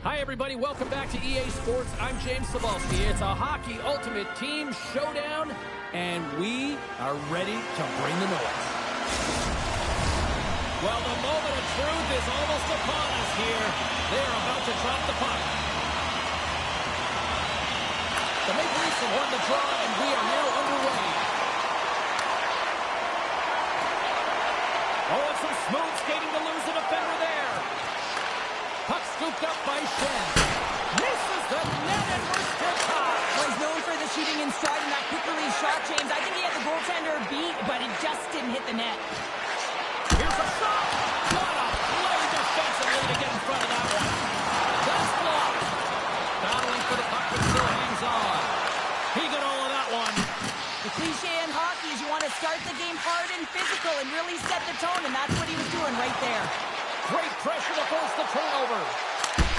Hi, everybody. Welcome back to EA Sports. I'm James Cebulski. It's a hockey ultimate team showdown, and we are ready to bring the noise. Well, the moment of truth is almost upon us here. They are about to drop the puck. The Maple Leafs have won the draw, and we are now underway. Oh, it's some smooth skating to lose the defender there. Puck scooped up by Shen. Misses the net, and we're still tied. Well, he's known for the shooting in stride and that quick release shot, James. I think he had the goaltender beat, but it just didn't hit the net. Here's a shot. What a play defensively to get in front of that one. That's blocked. Battling for the puck, but still hangs on. He got all of that one. The cliche in hockey is you want to start the game hard and physical and really set the tone, and that's what he was doing right there. Great pressure to force the turnover.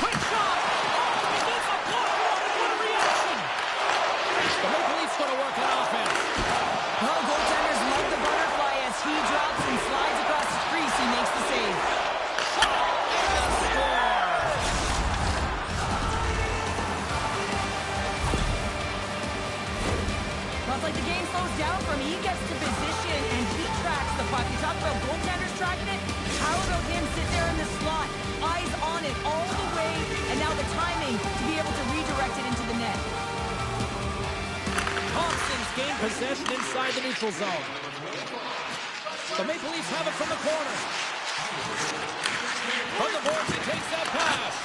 Quick shot. Oh, he gets a block. What a reaction. The Maple Leafs going to work on offense. Well, goaltenders love the butterfly as he drops and slides across the crease. He makes the save. Shot and score. Well, it's like the game slows down for him. He gets to position and he tracks the puck. You talk about goaltenders tracking it. How about him sit there in the slot, eyes on it all the way, and now the timing to be able to redirect it into the net. Thompson's gained possession inside the neutral zone. The Maple Leafs have it from the corner. From the boards, he takes that pass.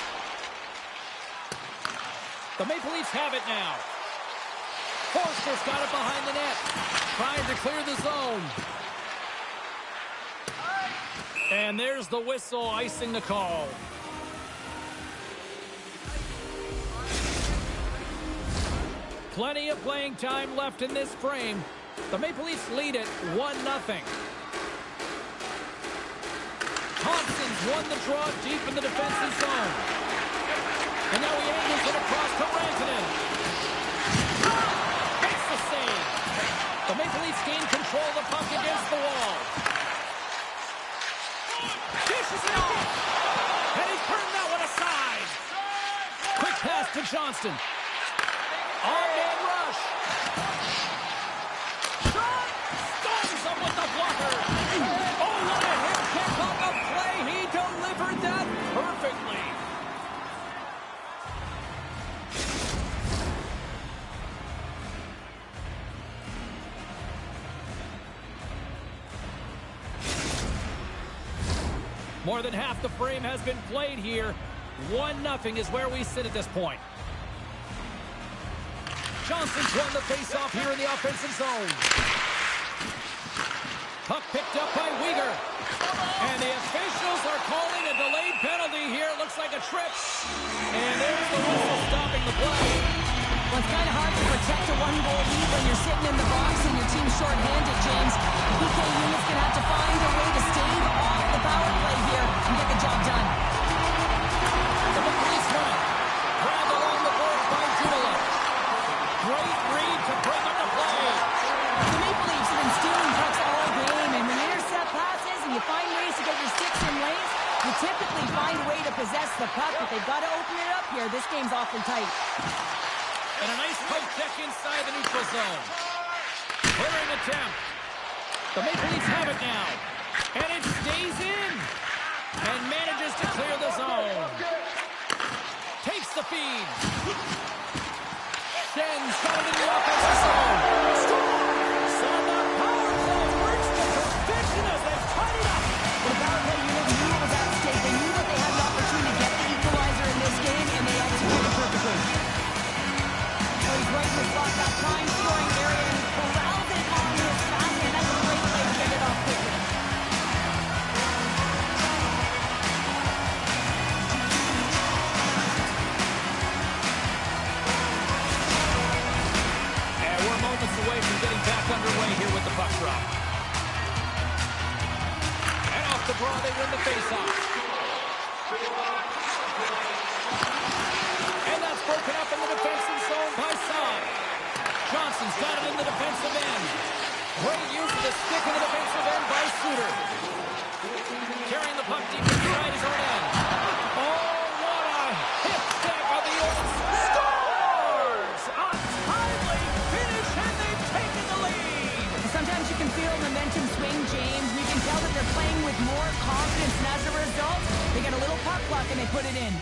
The Maple Leafs have it now. Forster's got it behind the net, trying to clear the zone. And there's the whistle, icing the call. Plenty of playing time left in this frame. The Maple Leafs lead it 1-0. Thompson's won the draw deep in the defensive zone. And now he angles it across to Rantanen. Makes the save. The Maple Leafs gain control of the puck against the wall. Dishes it off. And he's turned that one aside. Quick pass to Johnston. On-man rush. Shot. Storms him with the blocker. Oh, what a hit kick on the play. He delivered that perfectly. More than half the frame has been played here. 1-0 is where we sit at this point. Johnson's won the faceoff here in the offensive zone. Puck picked up by Weegar. And the officials are calling a delayed penalty here. It looks like a trip. And there's the whistle stopping the play. Well, it's kind of hard to protect a one-goal lead when you're sitting in the box and your team's short-handed, James. The PK unit's going to have to find a way to stave off the power play here and get the job done. The Maple Leafs win it. Grabbed along the board by Judela. Great read to bring up the play. The Maple Leafs have been stealing pucks all game, and when you intercept passes and you find ways to get your sticks in lanes, you typically find a way to possess the puck, but they've got to open it up here. This game's awfully tight. And a nice poke check inside the neutral zone. Clearing attempt. The Maple Leafs have it now. And it stays in. And manages to clear the zone. Takes the feed. Shen's found in the offensive zone. Scores! And the power play works to perfection as they cut it up. The power play unit knew it was at stake. They knew that they had an opportunity to get the equalizer in this game, and they executed perfectly. He's right in the spot, that prime scoring area, and he corrals it on his backhand. That's a great play to get it off quickly. And we're moments away from getting back underway here with the puck drop. And off the draw, they win the faceoff. And that's broken up in the defensive zone by Sahl. Johnson's got it in the defensive end. Great use of the stick in the defensive end by Suter. Carrying the puck deep inside his own end. Oh, what a hit puck, and they put it in.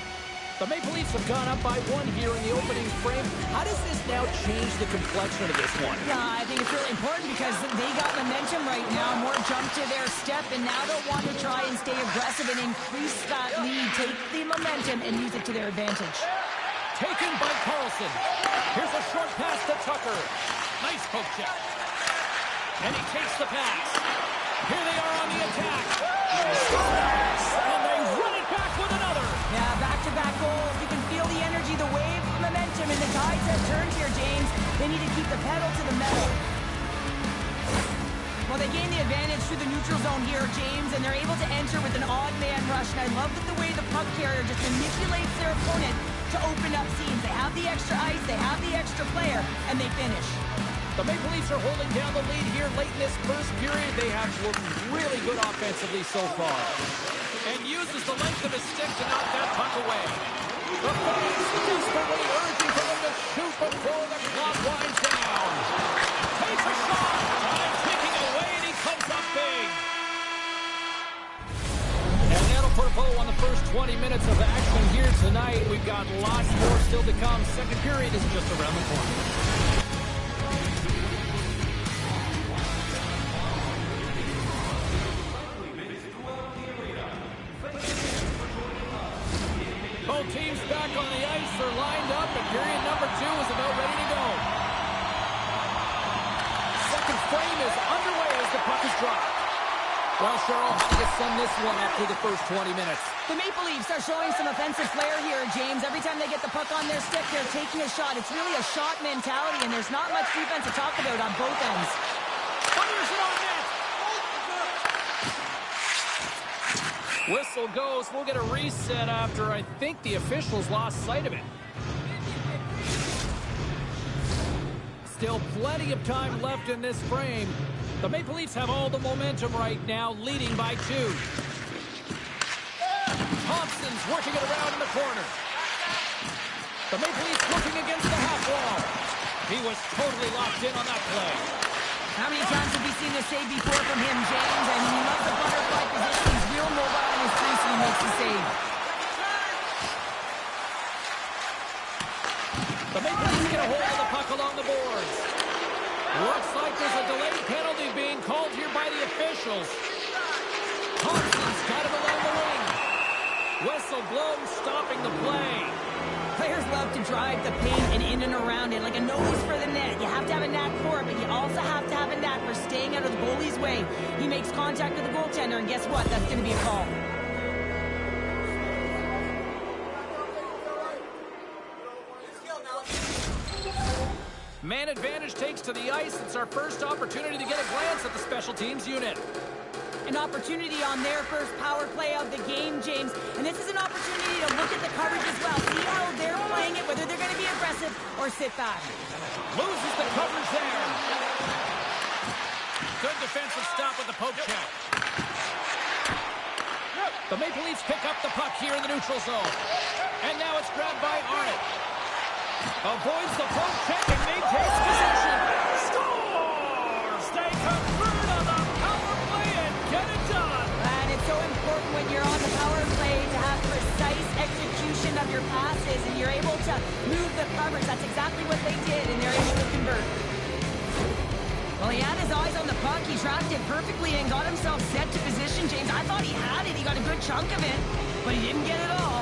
The Maple Leafs have gone up by 1 here in the opening frame. How does this now change the complexion of this one? Yeah, I think it's really important because they got momentum right now, more jump to their step, and now they'll want to try and stay aggressive and increase that lead, take the momentum, and use it to their advantage. Taken by Carlson. Here's a short pass to Tucker. Nice poke check. And he takes the pass. Here they are on the attack. And they run it back with another. Yeah, back-to-back goals. You can feel the energy, the wave of momentum, and the tides have turned here, James. They need to keep the pedal to the metal. Well, they gain the advantage through the neutral zone here, James, and they're able to enter with an odd man rush. And I love that the way the puck carrier just manipulates their opponent to open up seams. They have the extra ice, they have the extra player, and they finish. The Maple Leafs are holding down the lead here late in this first period. They have looked really good offensively so far. And uses the length of his stick to knock that puck away. The fans desperately urging for him to shoot before the clock winds down. Takes a shot. Time ticking away, and he comes up big. And that'll put a bow on the first 20 minutes of action here tonight. We've got lots more still to come. Second period is just around the corner. Both teams back on the ice. They're lined up, and period number 2 is about ready to go. Second frame is underway as the puck is dropped. Well, Cheryl, how do you sum this one up through the first 20 minutes? The Maple Leafs are showing some offensive flair here, James. Every time they get the puck on their stick, they're taking a shot. It's really a shot mentality, and there's not much defense to talk about on both ends. Fires it on net. Whistle goes. We'll get a reset after I think the officials lost sight of it. Still plenty of time left in this frame. The Maple Leafs have all the momentum right now, leading by 2. Thompson's working it around in the corner. The Maple Leafs looking against the half wall. He was totally locked in on that play. How many times have we seen this save before from him, James? I mean, he loves the butterfly position. He's real mobile in his crease when he makes the save. The Maple Leafs get a hold of the puck along the boards. Looks like there's a delayed penalty being called here by the officials. Thompson's got him along the wing. Whistle blown, stopping the play. Players love to drive the paint and in and around it like a nose for the net. You have to have a knack for it, but you also have to have a knack for staying out of the goalie's way. He makes contact with the goaltender, and guess what? That's going to be a call. Man advantage takes to the ice. It's our first opportunity to get a glance at the special teams unit. An opportunity on their first power play of the game, James. And this is an opportunity to look at the coverage as well. See how they're playing it, whether they're going to be aggressive or sit back. Loses the coverage there. Good defensive stop with the poke check. The Maple Leafs pick up the puck here in the neutral zone. And now it's grabbed by Arnott. Avoids the poke check and maintains possession. Scores! They convert on the power play and get it done. And it's so important when you're on the power play to have precise execution of your passes, and you're able to move the coverage. That's exactly what they did, and they're able to convert. Well, he had his eyes on the puck. He tracked it perfectly and got himself set to position, James. I thought he had it. He got a good chunk of it, but he didn't get it all.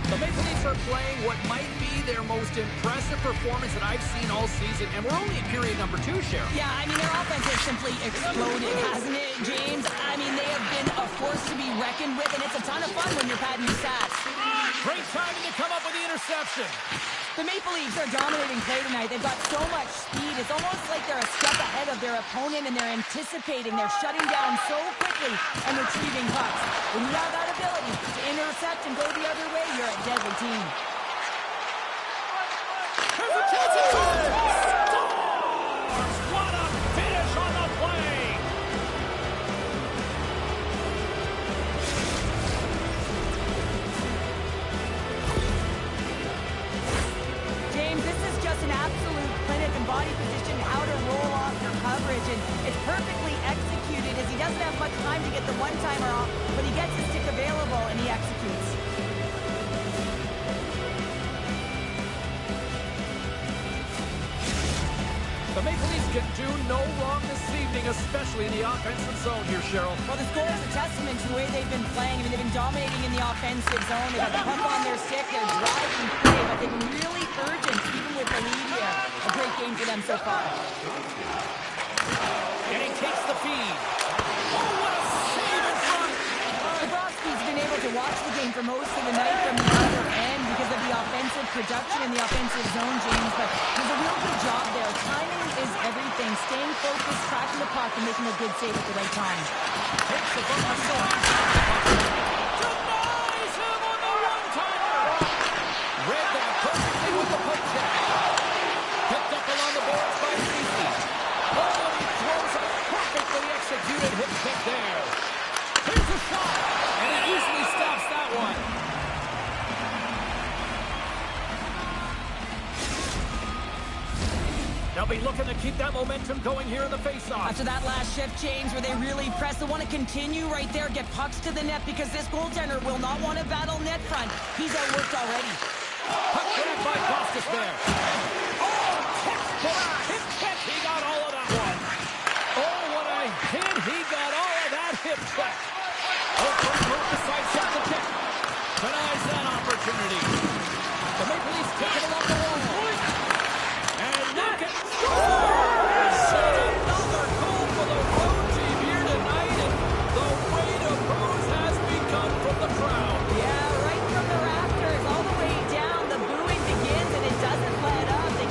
The Maple Leafs are playing what might be their most impressive performance that I've seen all season, and we're only in period number 2, Cheryl. Yeah, I mean, their offense has simply exploded, hasn't it, James? I mean, they have been a force to be reckoned with, and it's a ton of fun when you're padding your stats. Great timing to come up with the interception. The Maple Leafs are dominating play tonight. They've got so much speed. It's almost like they're a step ahead of their opponent, and they're anticipating. They're shutting down so quickly and retrieving pucks. When you have that ability to intercept and go the other way, you're a deadly team. There's a chance at scores! What a finish on the play! body position, how to roll off your coverage, and it's perfectly executed as he doesn't have much time to get the one-timer off, but he gets his stick available and he executes. The Maple Leafs can do no wrong this evening, especially in the offensive zone here, Cheryl. Well, the score is a testament to the way they've been playing. I mean, they've been dominating in the offensive zone. They've got the puck on their stick. They're driving play, but they've been really urgent, even with the lead here. A great game for them so far. And he takes the feed. Oh, what a save in front! Bobrovsky's been able to watch the game for most of the night from the other end because of the offensive production in the offensive zone, James, but there's a real good job there. Timing is everything. Staying focused, tracking the puck, and making a good save at the right time. Takes the ball aside. Denies him on the one-timer. Read that perfectly with the poke check. Picked up along the boards by Cece. Oh, and he throws a perfectly executed hip kick there. Here's a shot, and he easily stops that one. They'll be looking to keep that momentum going here in the face-off. After that last shift, James, where they really press, they want to continue right there, get pucks to the net, because this goaltender will not want to battle net front. He's outworked already. Puck grab by Costas there. Oh, hip check. He got all of that one. Oh, what a hit. He got all of that hip check. Oh, Burke decides to the kick. Denies that opportunity. The Maple Leafs take it along the wall. And look at scores! Another goal for the road team here tonight, and the weight of booze has begun from the crowd. Yeah, right from the rafters all the way down. The booing begins, and it doesn't let up. They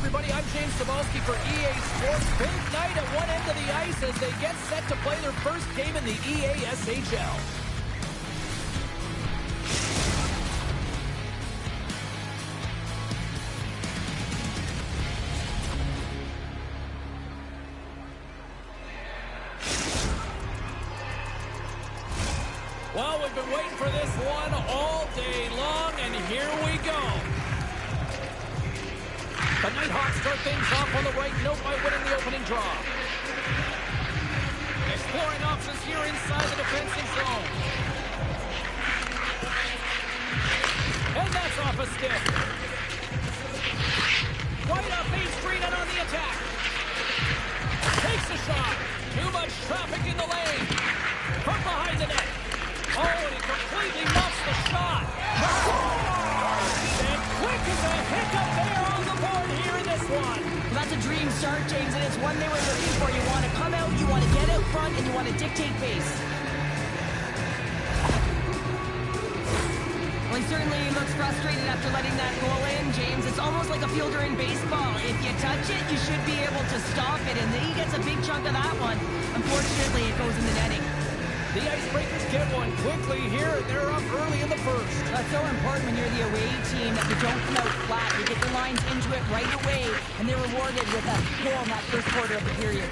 everybody. I'm James Cebulski for EA Sports. Big night at one end of the ice as they get set to play their first game in the EASHL. Well, we've been waiting for this one all day long, and here we go. The Nighthawks start things off on the right note by winning the opening draw. Exploring options here inside the defensive zone. And that's off a stick. Right up Main Street and on the attack. Takes a shot. Too much traffic in the lane. From behind the net. Oh, and he completely muffs the shot. And quick as a hiccup there on the board here in this one. Well, that's a dream start, James, and it's one they were looking for. You want to come out, you want to get out front, and you want to dictate pace. Well, he certainly looks frustrated after letting that goal in, James. It's almost like a fielder in baseball. If you touch it, you should be able to stop it, and then he gets a big chunk of that one. Unfortunately, it goes in the netting. The Icebreakers get one quickly here, and they're up early in the first. That's so important when you're the away team that you don't come out flat. You get your lines into it right away, and they're rewarded with a goal in that first quarter of the period.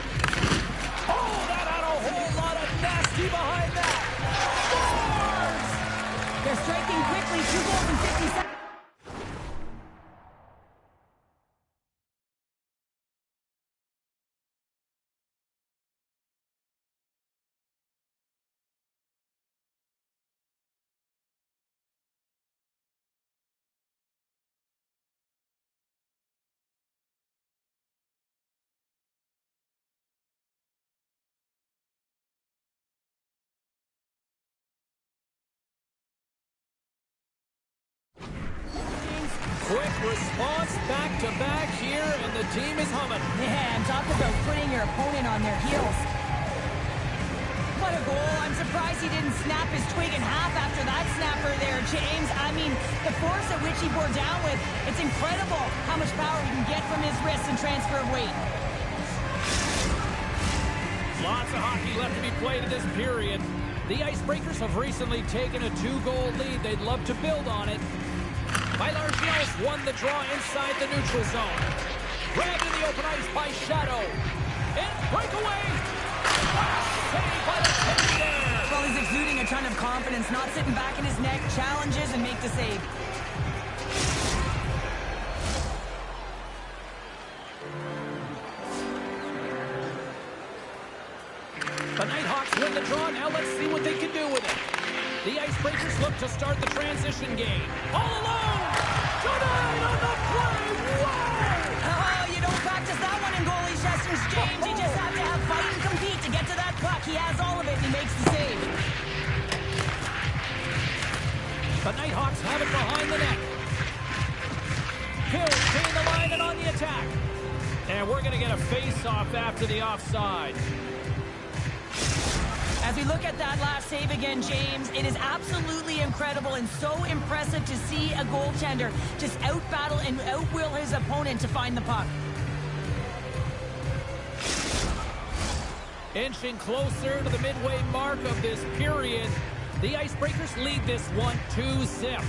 Oh, that had a whole lot of nasty behind that. Scores! They're striking quickly, 2 goals in 50 seconds. Quick response back-to-back here, and the team is humming. Yeah, and talk about putting your opponent on their heels. What a goal. I'm surprised he didn't snap his twig in half after that snapper there, James. I mean, the force at which he bore down with, it's incredible how much power he can get from his wrists and transfer of weight. Lots of hockey left to be played in this period. The Icebreakers have recently taken a 2-goal lead. They'd love to build on it. Bylargios won the draw inside the neutral zone. Grabbed in the open ice by Shadow. And breakaway! Saved by the defender! Well, he's exuding a ton of confidence, not sitting back in his neck, challenges and make the save. The Nighthawks win the draw. Now let's see what they can do with it. The Icebreakers look to start the transition game. All alone! Denied on the play! Wow! Oh, you don't practice that one in goalie sessions, James. You just have to have fight and compete to get to that puck. He has all of it, and he makes the save. The Nighthawks have it behind the net. Hills gain the line and on the attack. And we're going to get a face-off after the offside. As we look at that last save again, James, it is absolutely incredible and so impressive to see a goaltender just out-battle and out-will his opponent to find the puck. Inching closer to the midway mark of this period, the Icebreakers lead this one 2-0.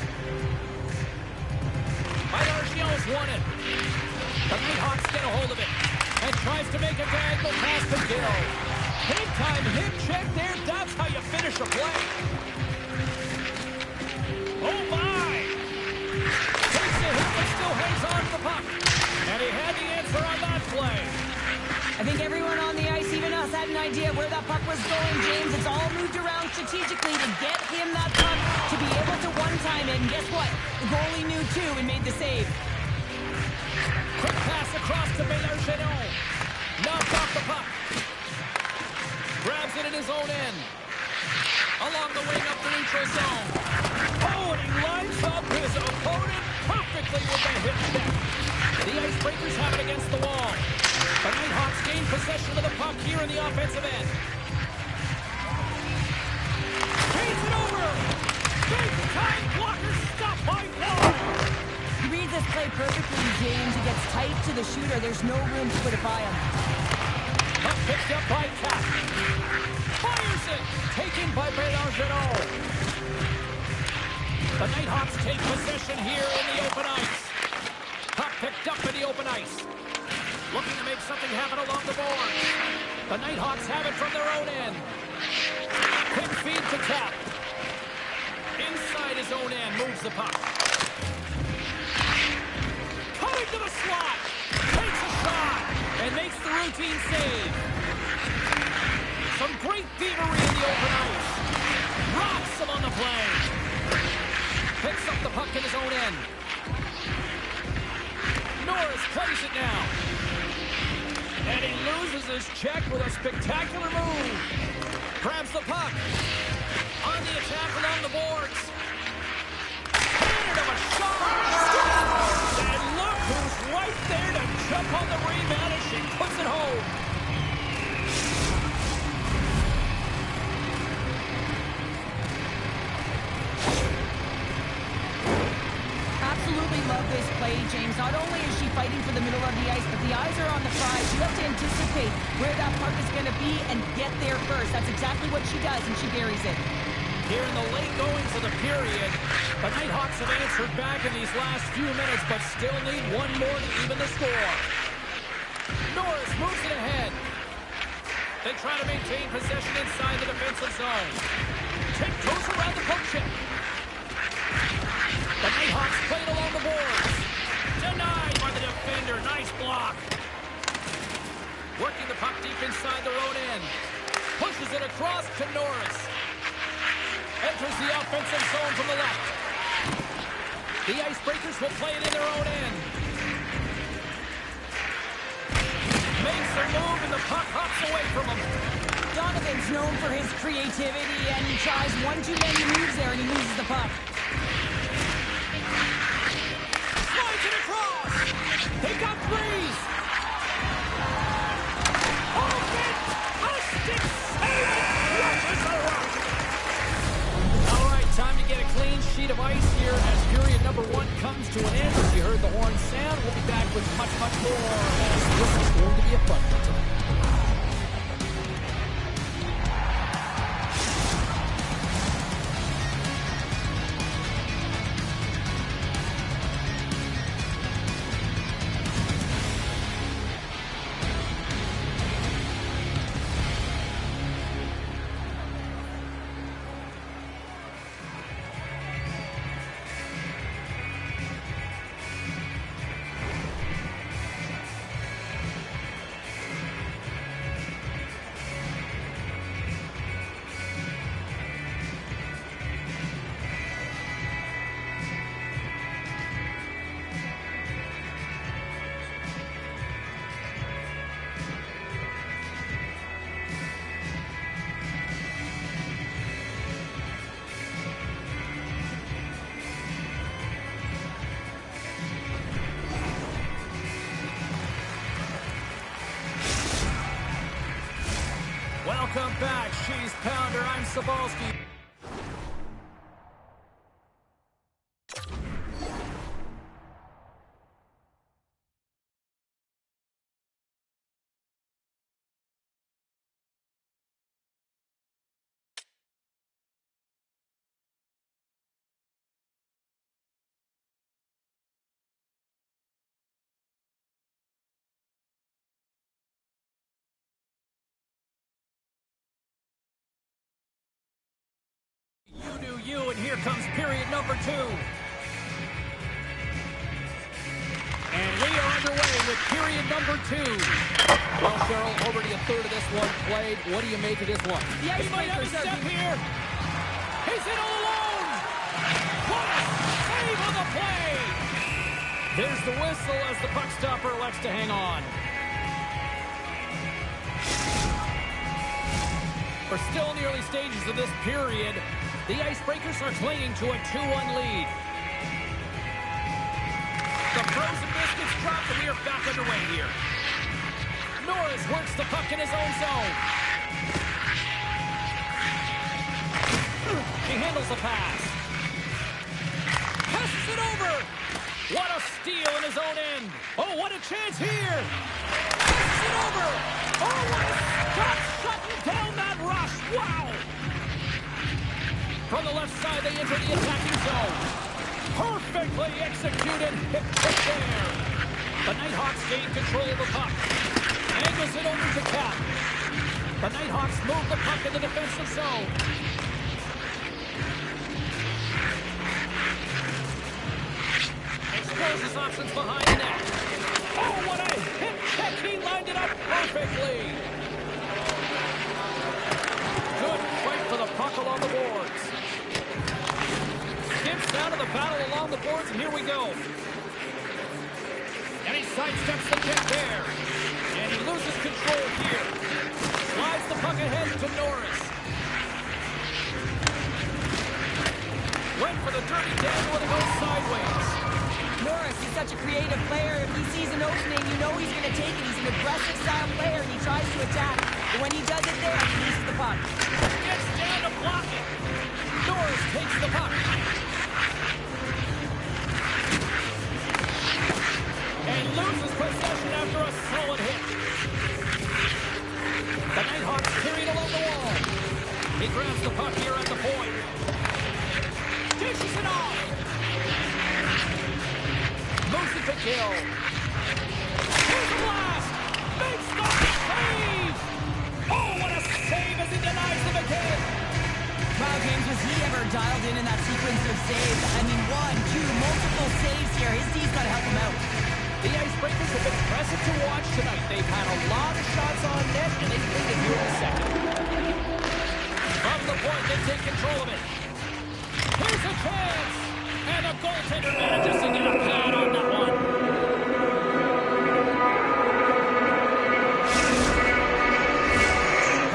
Bylargios won it. The Nighthawks get a hold of it and tries to make a diagonal pass to Gill. Big time hip check there. That's how you finish a play. Oh, my. Takes a hit, but still hangs on to the puck. And he had the answer on that play. I think everyone on the ice, even us, had an idea where that puck was going, James. It's all moved around strategically to get him that puck, to be able to one-time it. And guess what? The goalie knew, too, and made the save. Quick pass across to Bylargios. Knocked off the puck. Grabs it in his own end. Along the wing up the neutral zone. Oh, and he lines up his opponent perfectly with the hip check. The Icebreakers have it against the wall. The Nighthawks gain possession of the puck here in the offensive end. Feeds it over. Big time blocker stopped by Wall. He reads this play perfectly, James. He gets tight right to the shooter. There's no room to put it by him. Puck picked up by Cap. Fires it. Taken by Bergeron. The Nighthawks take possession here in the open ice. Puck picked up in the open ice. Looking to make something happen along the boards. The Nighthawks have it from their own end. Quick feed to Cap. Inside his own end, moves the puck. Cutting to the slot. Takes a shot and makes the routine save. Some great thievery in the open ice. Rocks him on the play. Picks up the puck in his own end. Norris plays it now. And he loses his check with a spectacular move. Grabs the puck. On the attack along the boards. Handed him a shot. And look who's right there to jump on the rebound as she puts it home. Absolutely love this play, James. Not only is she fighting for the middle of the ice, but the eyes are on the prize. You have to anticipate where that puck is going to be and get there first. That's exactly what she does, and she buries it. Here in the late goings of the period, the Nighthawks have answered back in these last few minutes, but still need one more to even the score. Norris moves it ahead. They try to maintain possession inside the defensive zone. Tiptoes around the poke check. The Nighthawks played along the boards. Denied by the defender. Nice block. Working the puck deep inside their own end. Pushes it across to Norris. Enters the offensive zone from the left. The Icebreakers will play it in their own end. Makes a move and the puck hops away from him. Donovan's known for his creativity, and he tries one too many moves there, and he loses the puck. Slides it across. They got threes. Oh, fantastic save! Crushes the rock. All right, time to get a clean sheet of ice here as period number 1 comes to an end. You heard the horn sound. We'll be back with much, much more as this is going to be a fun one tonight. Welcome back, Cheese Pounder. I'm Sabalski. You, and here comes period number 2. And we are underway with period number 2. Well, Cheryl, already a third of this one played. What do you make of this one? The He might have a Icebreakers step here. He's in all alone. What a save on the play. There's the whistle as the puck stopper elects to hang on. We're still in the early stages of this period. The Icebreakers are clinging to a 2-1 lead. The frozen biscuits drop, and we are back underway here. Norris works the puck in his own zone. He handles the pass. Passes it over. What a steal in his own end. Oh, what a chance here. Passes it over. Oh, what a stop shutting down that rush. Wow. From the left side, they enter the attacking zone. Perfectly executed hip check there. The Nighthawks gain control of the puck. Angles it over to Cap. The Nighthawks move the puck in the defensive zone. Explosive options behind the net. Oh, what a hip check. He lined it up perfectly. Good fight for the puck along the boards. Skips out of the battle along the boards, and here we go. And he sidesteps the kick there. And he loses control here. Slides the puck ahead to Norris. Went for the dirty dagger when it goes sideways. Norris is such a creative player. If he sees an opening, you know he's going to take it. He's an aggressive style player, and he tries to attack. But when he does it there, he loses the puck. Gets down to block it. Norris takes the puck. And loses possession after a solid hit. The Nighthawks carried along the wall. He grabs the puck here at the point. Dishes it off. Moves it to kill. Here's the blast. Makes the save. Oh, what a save as he denies them again. Wow, James, was he ever dialed in that sequence of saves? I mean, 1, 2, multiple saves here. His team's got to help him out. The Icebreakers have been impressive to watch tonight. They've had a lot of shots on net, and they've played it here in a second. From the point, they take control of it. Here's a chance. And the goaltender manages to get a pad on that one.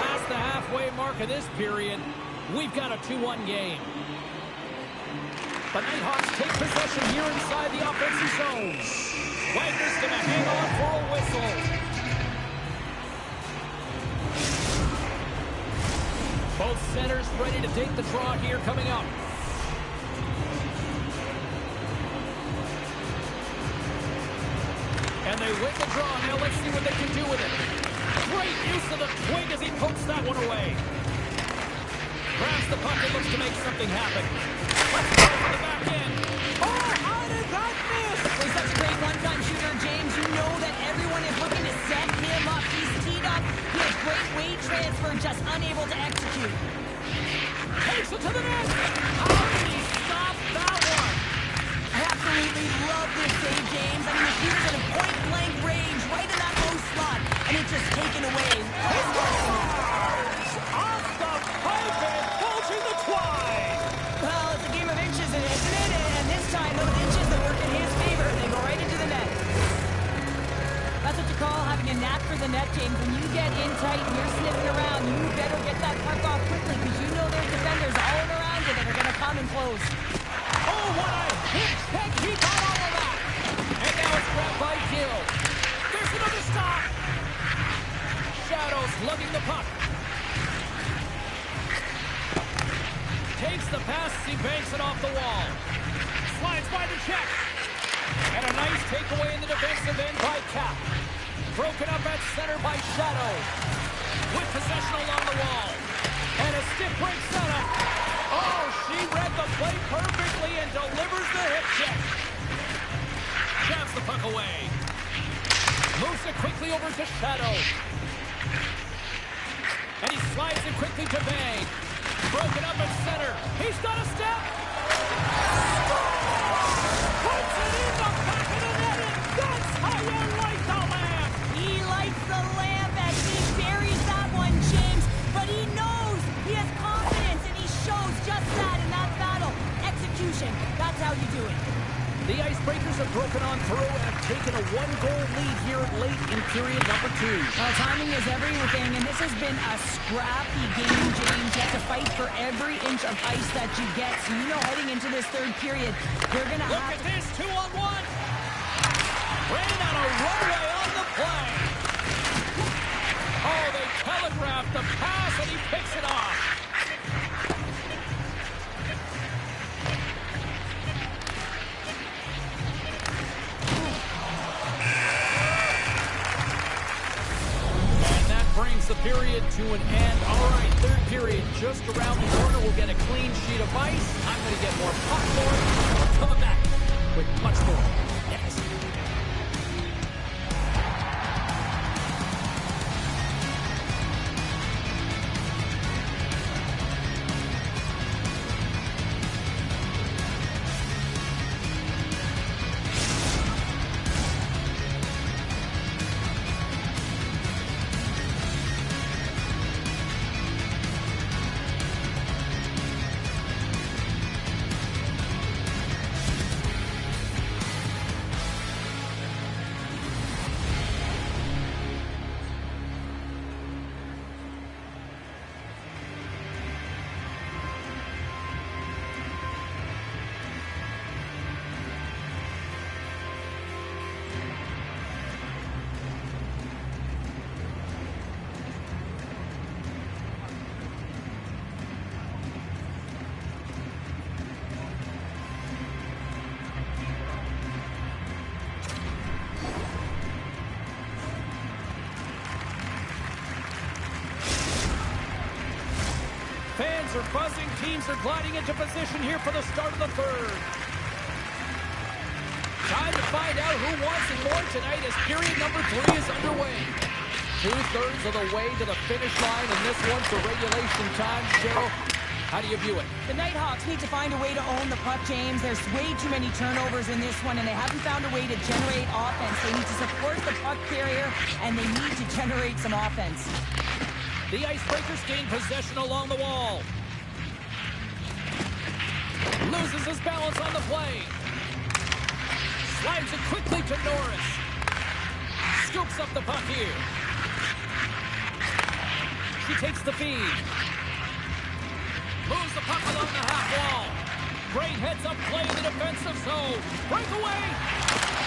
Past the halfway mark of this period, we've got a 2-1 game. The Nighthawks take possession here inside the offensive zone. Wagner's going to hang on for a whistle. Both centers ready to take the draw here coming up. And they win the draw. Now let's see what they can do with it. Great use of the twig as he pokes that one away. Grabs the puck and looks to make something happen. Let's go for the back end. Oh, how did that miss? He's such a great one-time shooter, James. You know that everyone is looking to set him up. He's teed up. He has great weight transfer, just unable to execute. Takes it to the net. How did he stop that one? I absolutely love this save, James. I mean, the shooter's in a point-blank range, right in that low slot, and it's just taken away. Off the pipe and bulging the twine. Well, it's a game of inches, isn't it? And this time, those inches that work in his favor, they go right into the net. That's what you call having a knack for the net, James. When you get in tight and you're sniffing around, you better get that puck off quickly, because you know there's defenders all around you that are going to come and close. Oh, what a hit check. He got all of that. And now it's grabbed by Gill. There's another stop. Shadows lugging the puck. Takes the pass as he banks it off the wall. Slides by the check. And a nice takeaway in the defensive end by Cap. Broken up at center by Shadow. With possession along the wall. And a stiff break setup. Oh, she read the play perfectly and delivers the hip check. Jabs the puck away. Moves it quickly over to Shadow. And he slides it quickly to Bay. Broken up at center. He's got a step. Puts it in the back of the net, and that's how you light the lamp. He lights the lamp as he buries that one, James. But he knows he has confidence, and he shows just that in that battle. Execution. That's how you do it. The Icebreakers have broken on through and have taken a 1-goal lead here late in period number 2. Well, timing is everything, and this has been a scrappy game, James. You have to fight for every inch of ice that you get. So you know heading into this third period, they're going to have Look at this, 2-on-1. Ran on a runway on the play. Oh, they telegraphed the pass, and he picks it off. to an end. All right, third period just around the corner. We'll get a clean sheet of ice. I'm going to get more popcorn. Coming back with much more next. Fans are buzzing. Teams are gliding into position here for the start of the third. Time to find out who wants it more tonight as period number 3 is underway. 2/3 of the way to the finish line, and this one's the regulation time. Cheryl, how do you view it? The Nighthawks need to find a way to own the puck, James. There's way too many turnovers in this one, and they haven't found a way to generate offense. They need to support the puck carrier, and they need to generate some offense. The Icebreakers gain possession along the wall. Loses his balance on the play. Slides it quickly to Norris. Scoops up the puck here. She takes the feed. Moves the puck along the half wall. Great heads-up play in the defensive zone. Breakaway.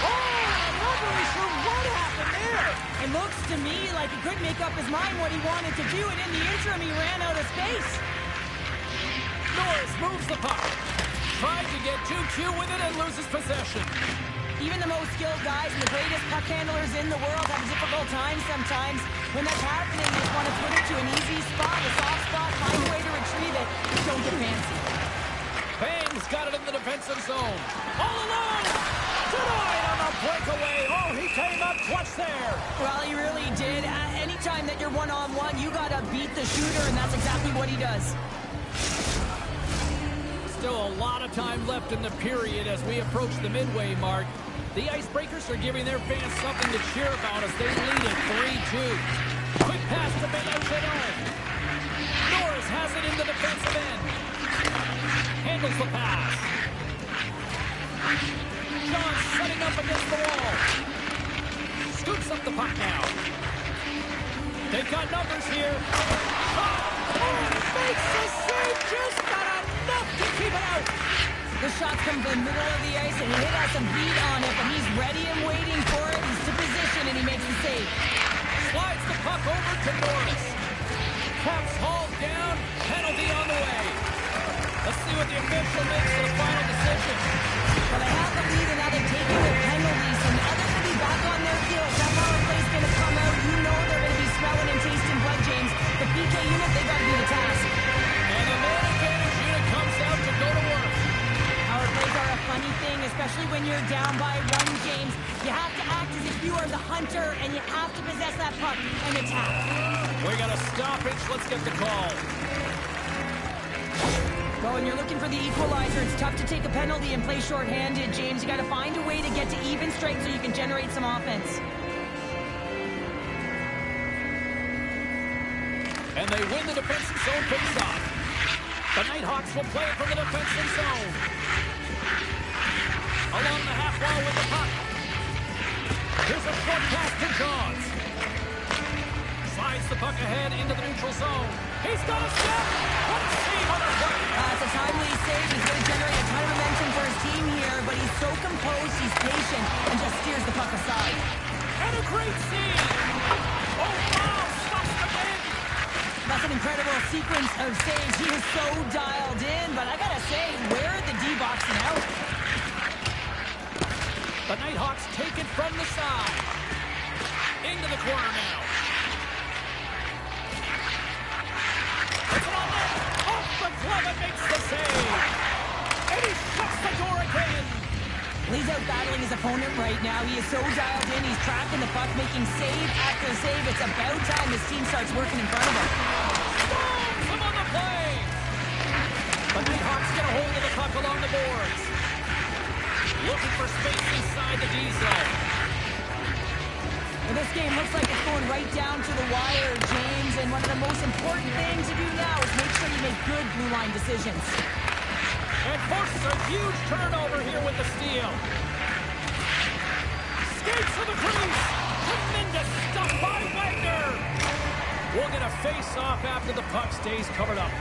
Oh, I'm not really sure what happened there. It looks to me like he couldn't make up his mind what he wanted to do, and in the interim, he ran out of space. Norris moves the puck. Tries to get too cute with it and loses possession. Even the most skilled guys and the greatest puck handlers in the world have a difficult time sometimes. When that's happening, you just want to put it to an easy spot, a soft spot, find a way to retrieve it. Just don't get fancy. Bang's got it in the defensive zone. All alone! Denied on the breakaway. Oh, he came up clutch there. Well, he really did. Anytime that you're one-on-one, you got to beat the shooter, and that's exactly what he does. Still a lot of time left in the period as we approach the midway mark. The Icebreakers are giving their fans something to cheer about as they lead it 3-2. Quick pass to Benachado. Norris has it in the defensive end. Handles the pass. John setting up against the wall. Scoops up the puck now. They've got numbers here. Oh, makes the save, just got enough to keep it out. The shot comes in the middle of the ice, and he has some beat on it, but he's ready and waiting for it. He's to position, and he makes the save. Slides the puck over to Norris. Caps hauled down, penalty on the way. Let's see what the official makes for the final decision. Well, they have the lead, and now they're taking the penalties, and others will be back on their heels. That power play's going to come out. You know they're going to be smelling and tasting blood, James. The PK unit, they got to do the task. And the man advantage unit comes out to go to work. Power plays are a funny thing, especially when you're down by 1, James. You have to act as if you are the hunter, and you have to possess that puck and attack. We got a stoppage. Let's get the call. Well, when you're looking for the equalizer, it's tough to take a penalty and play shorthanded, James. You got to find a way to get to even strength so you can generate some offense. And they win the defensive zone face-off. The Nighthawks will play it from the defensive zone. Along the half wall with the puck. Here's a short pass to Johns. Slides the puck ahead into the neutral zone. He's got a step. What a save on the play. It's a timely save. He's going to generate a ton of momentum for his team here, but he's so composed, he's patient, and just steers the puck aside. And a great save. Oh, wow, stops the win. That's an incredible sequence of saves. He is so dialed in, but I got to say, where are the D-boxing out? The Nighthawks take it from the side. Into the corner now. but makes the save. And he shuts the door again. He's out battling his opponent right now. He is so dialed in. He's tracking the puck, making save after save. It's about time his team starts working in front of him. Storms him on the play. The Nighthawks get a hold of the puck along the boards. Looking for space inside the D zone. Well, this game looks like it's going right down to the wire, James. And one of the most important things to do now is make sure you make good blue line decisions. And forces a huge turnover here with the steal. Skates to the crease. Tremendous stuff by Wagner. We'll get a face-off after the puck stays covered up.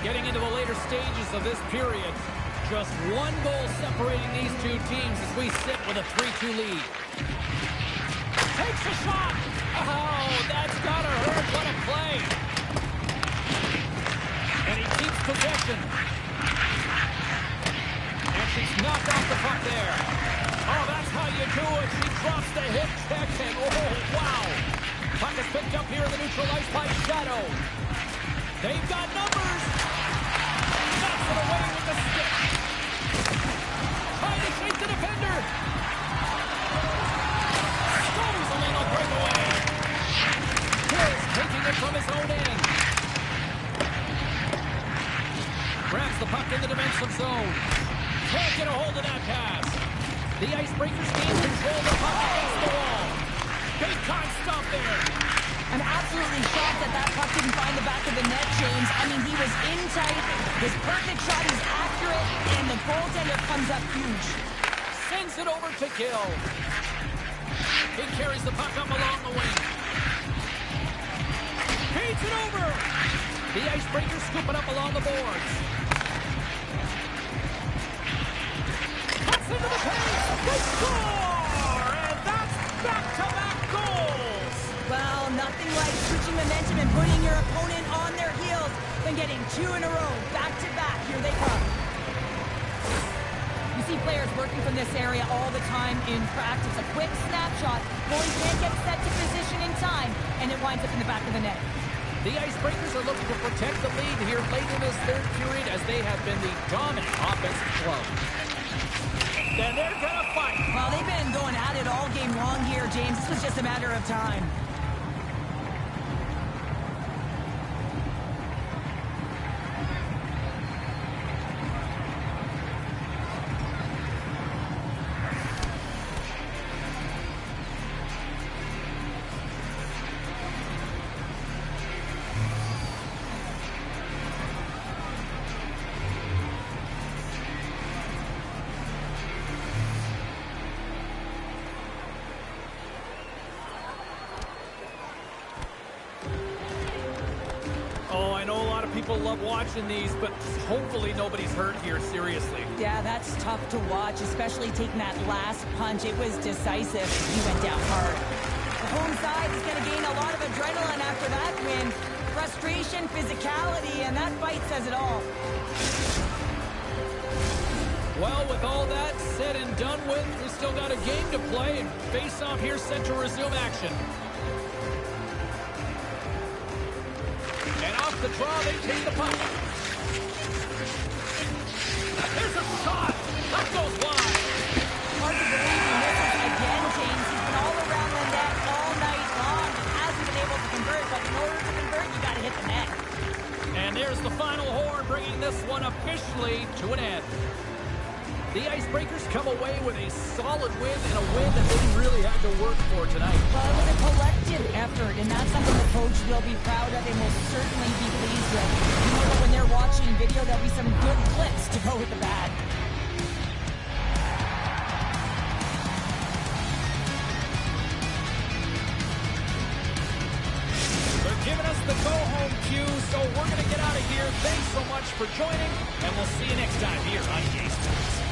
Getting into the later stages of this period. Just one goal separating these two teams as we sit with a 3-2 lead. Takes a shot. Oh, that's gotta hurt. What a play. And he keeps possession. And she's knocked off the puck there. Oh, that's how you do it. She drops the hip check and oh, wow. Puck is picked up here in the neutral ice by Shadow. They've got numbers. Knocks it away with the stick. Trying to shake the defender. Stones a little breakaway. Hills taking it from his own end. Grabs the puck in the defensive zone. Can't get a hold of that pass. The Icebreakers gain control of the puck against the wall. Big time stop there. I'm absolutely shocked that that puck didn't find the back of the net, James. I mean, he was in tight. His perfect shot is accurate, and the goaltender comes up huge. Sends it over to Gill. He carries the puck up along the wing. Feeds it over. The Icebreakers scoop it up along the boards. Cuts into the paint. They score! And that's back-to-back goals. Well, nothing like switching momentum and putting your opponent on their heels than getting two in a row, back-to-back. Here they come. You see players working from this area all the time in practice. A quick snapshot. Goalie can't get set to position in time, and it winds up in the back of the net. The Icebreakers are looking to protect the lead here late in this third period as they have been the dominant offensive club. And they're going to fight. Well, they've been going at it all game long here, James. This was just a matter of time. People love watching these, but hopefully nobody's hurt here, seriously. Yeah, that's tough to watch, especially taking that last punch. It was decisive. He went down hard. The home side is going to gain a lot of adrenaline after that win. Frustration, physicality, and that fight says it all. Well, with all that said and done with, we still got a game to play, and face-off here set to resume action. And off the draw, they take the puck. There's a shot. That goes wide. Hard to believe he misses again, James. He's been all around the net all night long. He hasn't been able to convert, but in order to convert, you got to hit the net. And there's the final horn, bringing this one officially to an end. The Icebreakers come away with a solid win and a win that they really had to work for tonight. Well, it was a collective effort, and that's something the coach will be proud of and will certainly be pleased with. You know that when they're watching video, there'll be some good clips to go with the bad. They're giving us the go-home cue, so we're going to get out of here. Thanks so much for joining, and we'll see you next time here on EA Sports.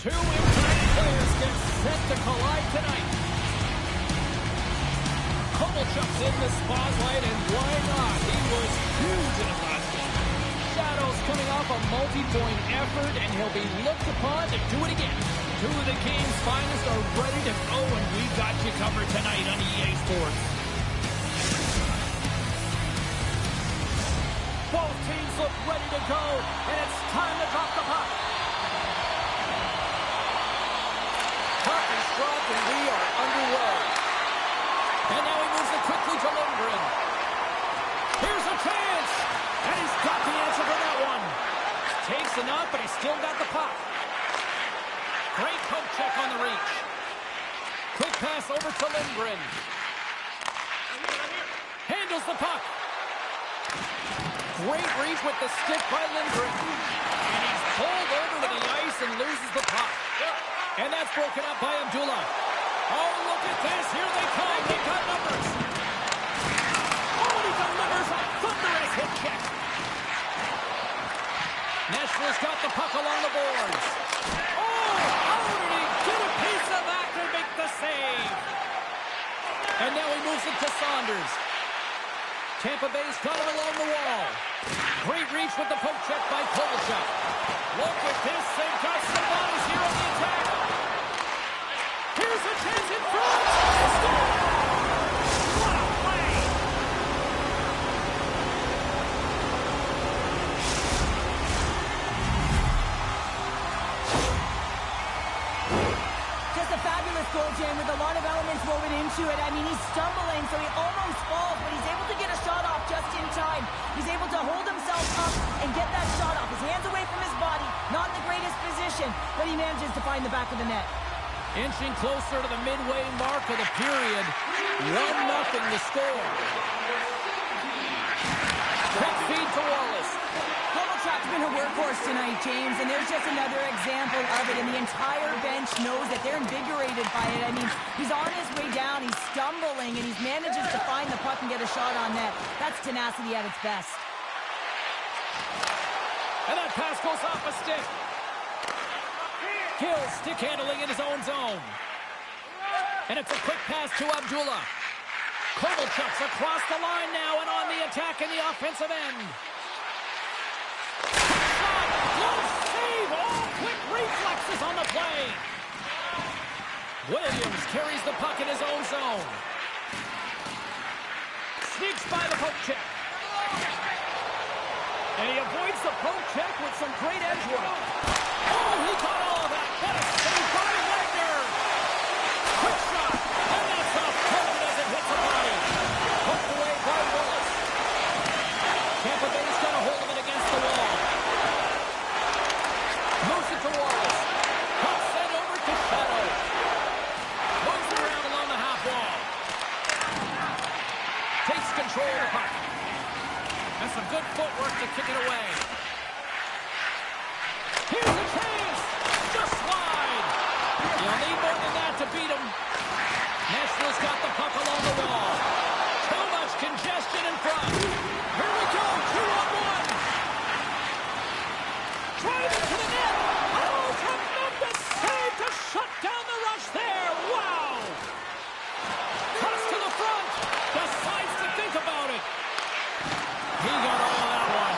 Two impact players get set to collide tonight. Kovalchuk's in the spotlight, and why not? He was huge in his last game. Shadow's coming off a multi-point effort, and he'll be looked upon to do it again. Two of the game's finest are ready to go, and we got you covered tonight on EA Sports. Both teams look ready to go, and it's time to drop the puck. Puck is dropped, and we are underway. And now he moves it quickly to Lindgren. Here's a chance, and he's got the answer for that one. Takes enough, but he's still got the puck. Great poke check on the reach. Quick pass over to Lindgren. Handles the puck. Great reach with the stick by Lindgren. And he's pulled over to the ice and loses the puck. And that's broken up by Abdullah. Oh, look at this. Here they come. They've got numbers. Oh, and he delivers a thunderous hit check. Nashville's got the puck along the boards. Oh, how did he get a piece of that to make the save? And now he moves it to Saunders. Tampa Bay's got him along the wall. Great reach with the poke check by Kovalchuk. Look at this. They've got some bodies here on the attack. Here's a chance in front. What a play. Just a fabulous goal, Jane, with a lot of elements woven into it. I mean, he's stumbling, so he almost falls, but he's able to get a shot off just in time. He's able to hold himself up and get that shot off. His hands away from his body, not in the greatest position, but he manages to find the back of the net. Inching closer to the midway mark of the period. 1-0 to score. Quick feed to Wallace. Kovalchuk's been a workhorse tonight, James, and there's just another example of it, and the entire bench knows that they're invigorated by it. I mean, he's on his way down, he's stumbling, and he manages to find the puck and get a shot on net. That's tenacity at its best. And that pass goes off a stick. Gill stick handling in his own zone. And it's a quick pass to Abdullah. Kovalchuk's across the line now and on the attack in the offensive end. Shot! Close save! All quick reflexes on the play. Williams carries the puck in his own zone. Sneaks by the poke check. And he avoids the poke check with some great edge work. Oh, he caught all of that. What a save by Wagner. Quick shot. And that's off target as it hits the body. Poked away by Wallace. Tampa Bay's got a hold of it against the wall. Moves it to Wallace. Puck sent over to Shadow. Moves it around along the half wall. Takes control of the puck. And some good footwork to kick it away. Here's a chance! Just wide! You'll need more than that to beat him. Nashville's got the puck along the wall. Too much congestion in front. Here we go, 2-on-1. Driving to the net. Oh, tremendous save to shut down the rush there. Wow! Cuts to the front. Decides to think about it. He got all of that one.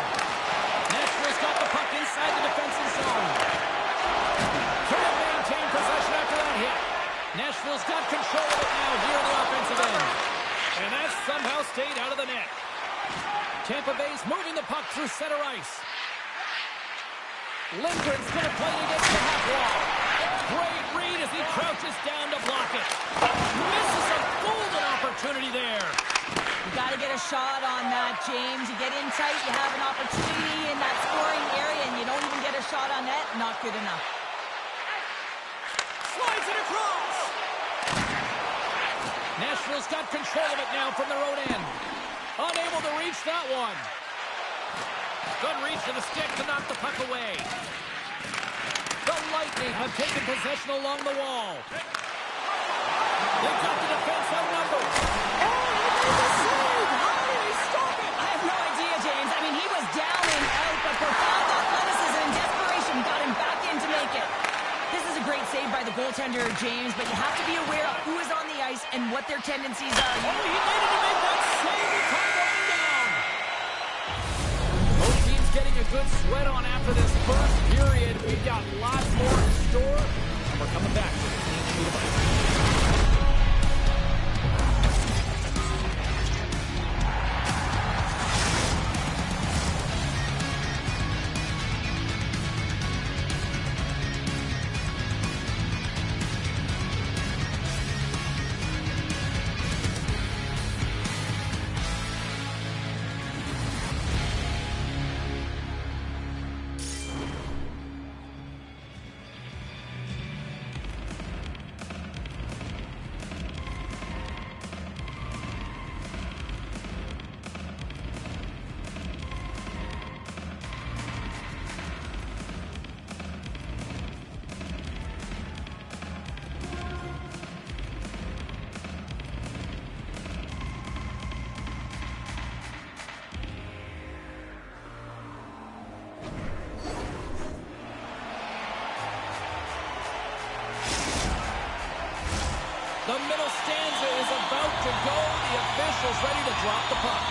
Nashville's got the puck inside the defensive zone. Can't maintain possession after that hit. Nashville's got control of it now here on the offensive end. And that somehow stayed out of the net. Tampa Bay's moving the puck through center ice. Lindgren's going to play it against the half wall. Great read as he crouches down to block it. Misses a golden opportunity there. You got to get a shot on that, James. You get in tight, you have an opportunity in that scoring area, and you don't even get a shot on net. Not good enough. Slides it across. Nashville's got control of it now from their own end. Unable to reach that one. Good reach to the stick to knock the puck away. The Lightning have taken possession along the wall. They've got the defense outnumbered. Oh, he made the save! How did he stop it? I have no idea, James. I mean, he was down and out, but profound athleticism and desperation got him back in to make it. This is a great save by the goaltender, James, but you have to be aware of who is on the ice and what their tendencies are. Oh, he needed to make that save. He come running down. Both teams getting a good sweat on after this first period. We've got lots more in store, and we're coming back to the Clean Sheet of Ice. The middle stanza is about to go. The official's ready to drop the puck.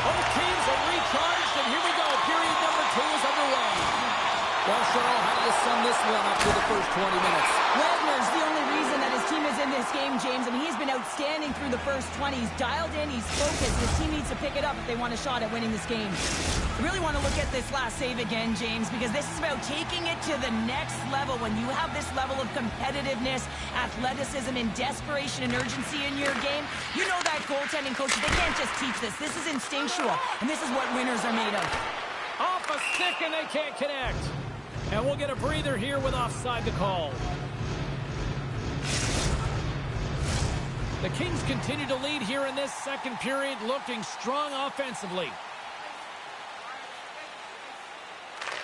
Both teams are recharged, and here we go. Period number 2 is underway. Well, Cheryl, how do you sum this one up through the first 20 minutes? Wagner's the only reason that his team is in this game, James, and he's been outstanding through the first 20. He's dialed in, he's focused. His team needs to pick it up if they want a shot at winning this game. I really want to look at this last save again, James, because this is about taking it to the next level. When you have this level of competitiveness, athleticism, and desperation and urgency in your game, you know that goaltending coaches, they can't just teach this. This is instinctual, and this is what winners are made of. Off a stick, and they can't connect. And we'll get a breather here with offside the call. The Kings continue to lead here in this second period, looking strong offensively.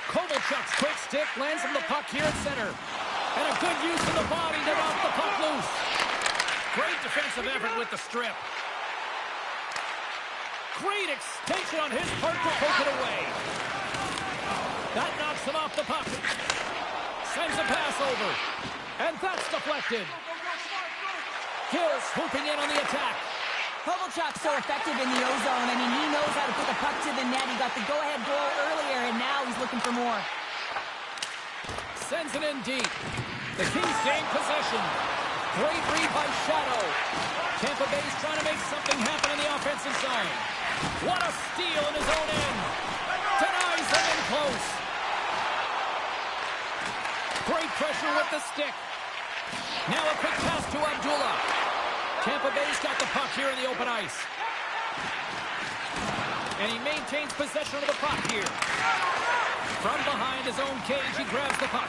Kovalchuk's quick stick lands him the puck here at center. And a good use of the body to knock the puck loose. Great defensive effort with the strip. Great extension on his part to poke it away. That knocks him off the puck. Sends a pass over. And that's deflected. Gill swooping in on the attack. Kovalchuk's so effective in the O-zone. I mean, he knows how to put the puck to the net. He got the go-ahead goal earlier, and now he's looking for more. Sends it in deep. The Kings gain possession. Great read by Shadow. Tampa Bay's trying to make something happen in the offensive zone. What a steal in his own end. Denies him in close. Great pressure with the stick. Now a quick pass to Abdullah. Tampa Bay's got the puck here in the open ice. And he maintains possession of the puck here. From behind his own cage, he grabs the puck.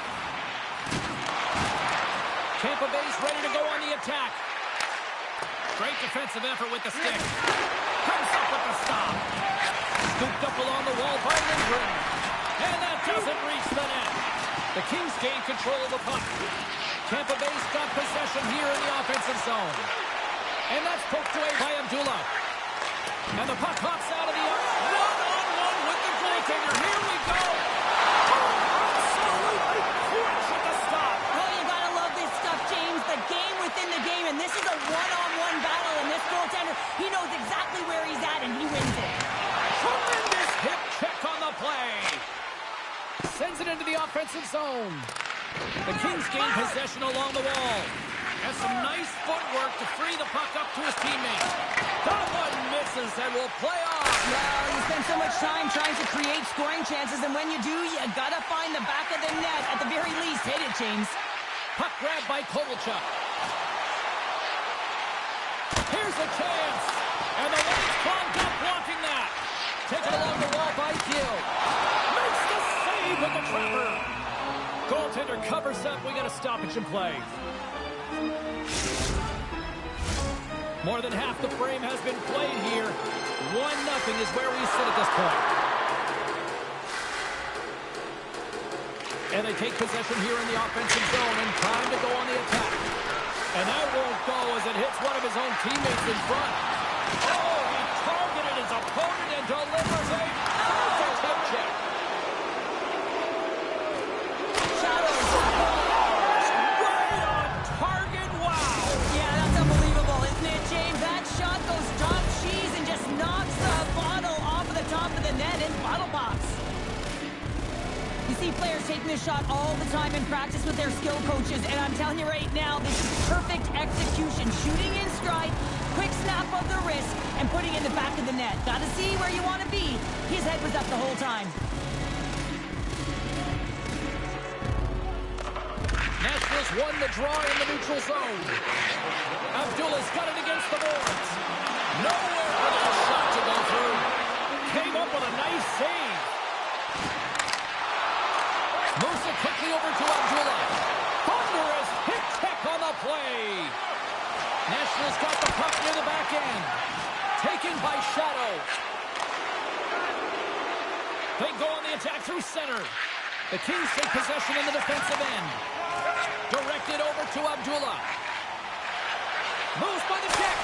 Tampa Bay's ready to go on the attack. Great defensive effort with the stick. Comes up with the stop. Scooped up along the wall by Lindgren. And that doesn't reach the net. The Kings gain control of the puck. Tampa Bay's got possession here in the offensive zone. And that's poked away by Abdullah. And the puck hops out of the ice. One-on-one with the goaltender. Here we go. Absolutely crunch at the stop. Oh, you gotta love this stuff, James. The game within the game, and this is a one-on-one battle, and this goaltender, he knows exactly where he's at, and he wins it. Tremendous hip check on the play. Sends it into the offensive zone. The Kings gain possession along the wall. Has some nice footwork to free the puck up to his teammates. That one misses and will play on. Well, you spend so much time trying to create scoring chances, and when you do, you gotta find the back of the net. At the very least, hit it, James. Puck grab by Kovalchuk. Here's a chance. And the lane's clogged up blocking that. Taken along the wall by Gill. Makes the save with the trapper. Goaltender covers up. We got a stoppage in play. More than half the frame has been played here. 1-0 is where we sit at this point. And they take possession here in the offensive zone, and time to go on the attack. And that won't go as it hits one of his own teammates in front. Oh, he targeted his opponent and delivers a perfect hip check. taking this shot all the time in practice with their skill coaches, and I'm telling you right now, this is perfect execution. Shooting in stride, quick snap of the wrist, and putting it in the back of the net. Got to see where you want to be. His head was up the whole time. Nashville's won the draw in the neutral zone. Abdullah's got it against the boards. Nowhere for that shot to go through. Came up with a nice save. Moves it quickly over to Abdullah. Thunderous hit check on the play. Nashville's got the puck near the back end. Taken by Shadow. They go on the attack through center. The Kings take possession in the defensive end. Directed over to Abdullah. Moves by the check.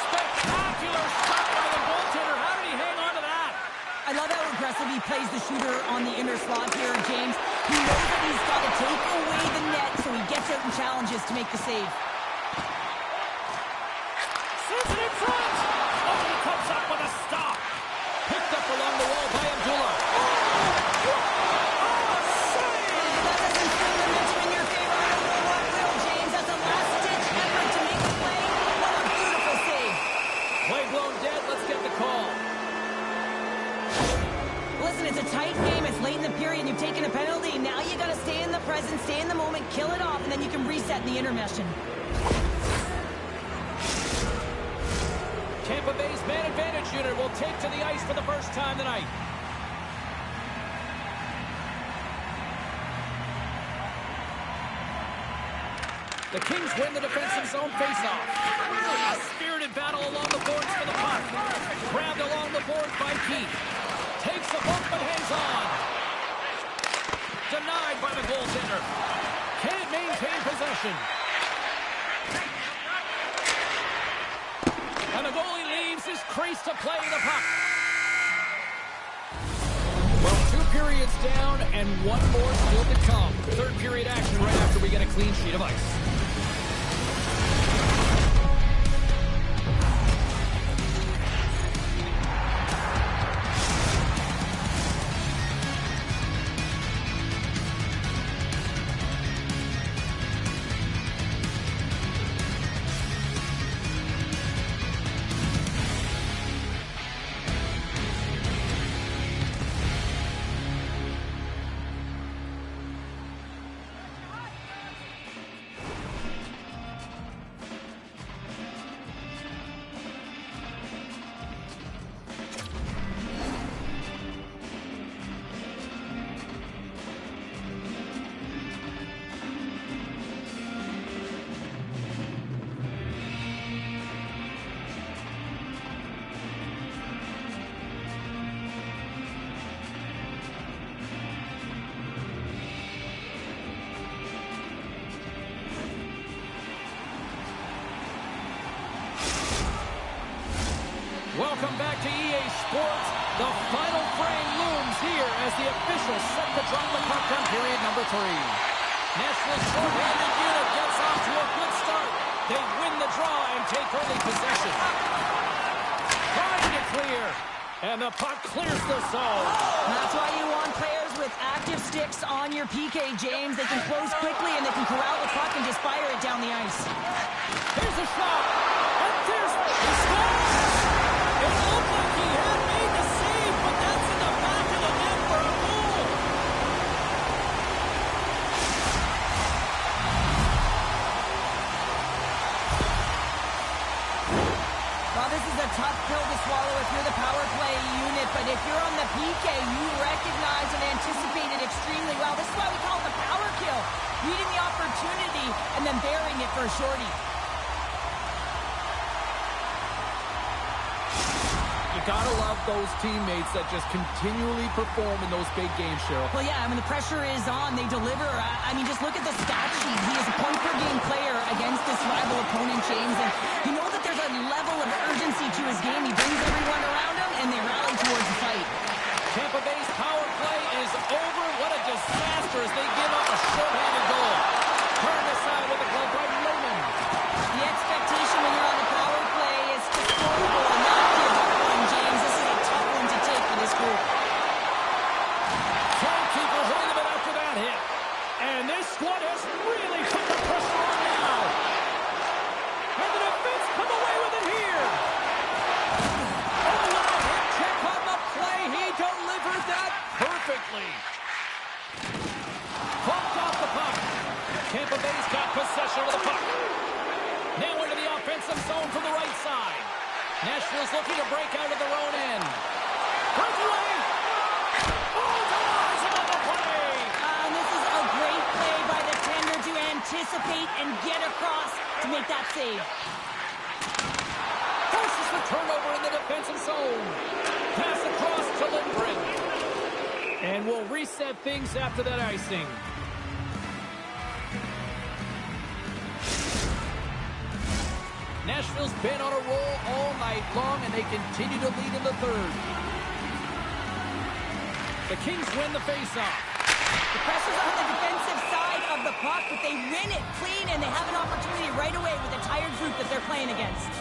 Spectacular stop by the goaltender. How did he hang on to that? I love how aggressive he plays the shooter on the inner slot here, James. He knows that he's got to take away the net, so he gets out and challenges to make the save. Sends it in front. Oh, he comes up with a stop. Picked up along the wall by Abdullah. It's a tight game. It's late in the period. You've taken a penalty. Now you got to stay in the present, stay in the moment, kill it off, and then you can reset in the intermission. Tampa Bay's man advantage unit will take to the ice for the first time tonight. The Kings win the defensive zone faceoff. A spirited battle along the boards for the puck. Grabbed along the boards by Keith. Takes a bump but hangs on. Denied by the goaltender. Can't maintain possession. And the goalie leaves his crease to play the puck. Well, 2 periods down and 1 more still to come. Third period action right after we get a clean sheet of ice. Welcome back to EA Sports. The final frame looms here as the officials set to drop the puck on period number 3. Nashville's short-handed unit gets off to a good start. They win the draw and take early possession. Trying to clear. And the puck clears the zone. That's why you want players with active sticks on your PK, James. They can close quickly and they can corral the puck and just fire it down the ice. Here's a shot. And there's the score. It looked like he had made the save, but that's in the back of the net for a goal. Well, this is a tough pill to swallow if you're the power play unit, but if you're on the PK, you recognize and anticipate it extremely well. This is why we call it the power kill. Reading the opportunity and then burying it for a shorty. You gotta love those teammates that just continually perform in those big games, Cheryl. Well, yeah, I mean, the pressure is on. They deliver. I mean, just look at the stat sheet. He is a point-per-game player against this rival opponent, James, and you know that there's a level of urgency to his game. He brings everyone around him, and they rally towards the fight. Tampa Bay's power play is over. What a disaster as they give up a short-handed goal. Turned aside with a glove by Lohman. The expectation when you're on the power play is to score the goal and not give up one, James. This is a tough one to take for this group. Timekeeper holding him after that. And this squad has really put the pressure on now. And the defense come away with it here. Oh, what a hip check on the play. He delivered that perfectly. Bumped off the puck. Tampa Bay's got possession of the puck. Now into the offensive zone from the right side. Nashville's looking to break out of their own end. Breakaway! Oh, Delores on the play! This is a great play by the tender to anticipate and get across to make that save. Forces the turnover in the defensive zone. Pass across to Lindgren. And we'll reset things after that icing. Nashville's been on a roll all night long, and they continue to lead in the third. The Kings win the faceoff. The pressure's on the defensive side of the puck, but they win it clean, and they have an opportunity right away with a tired group that they're playing against.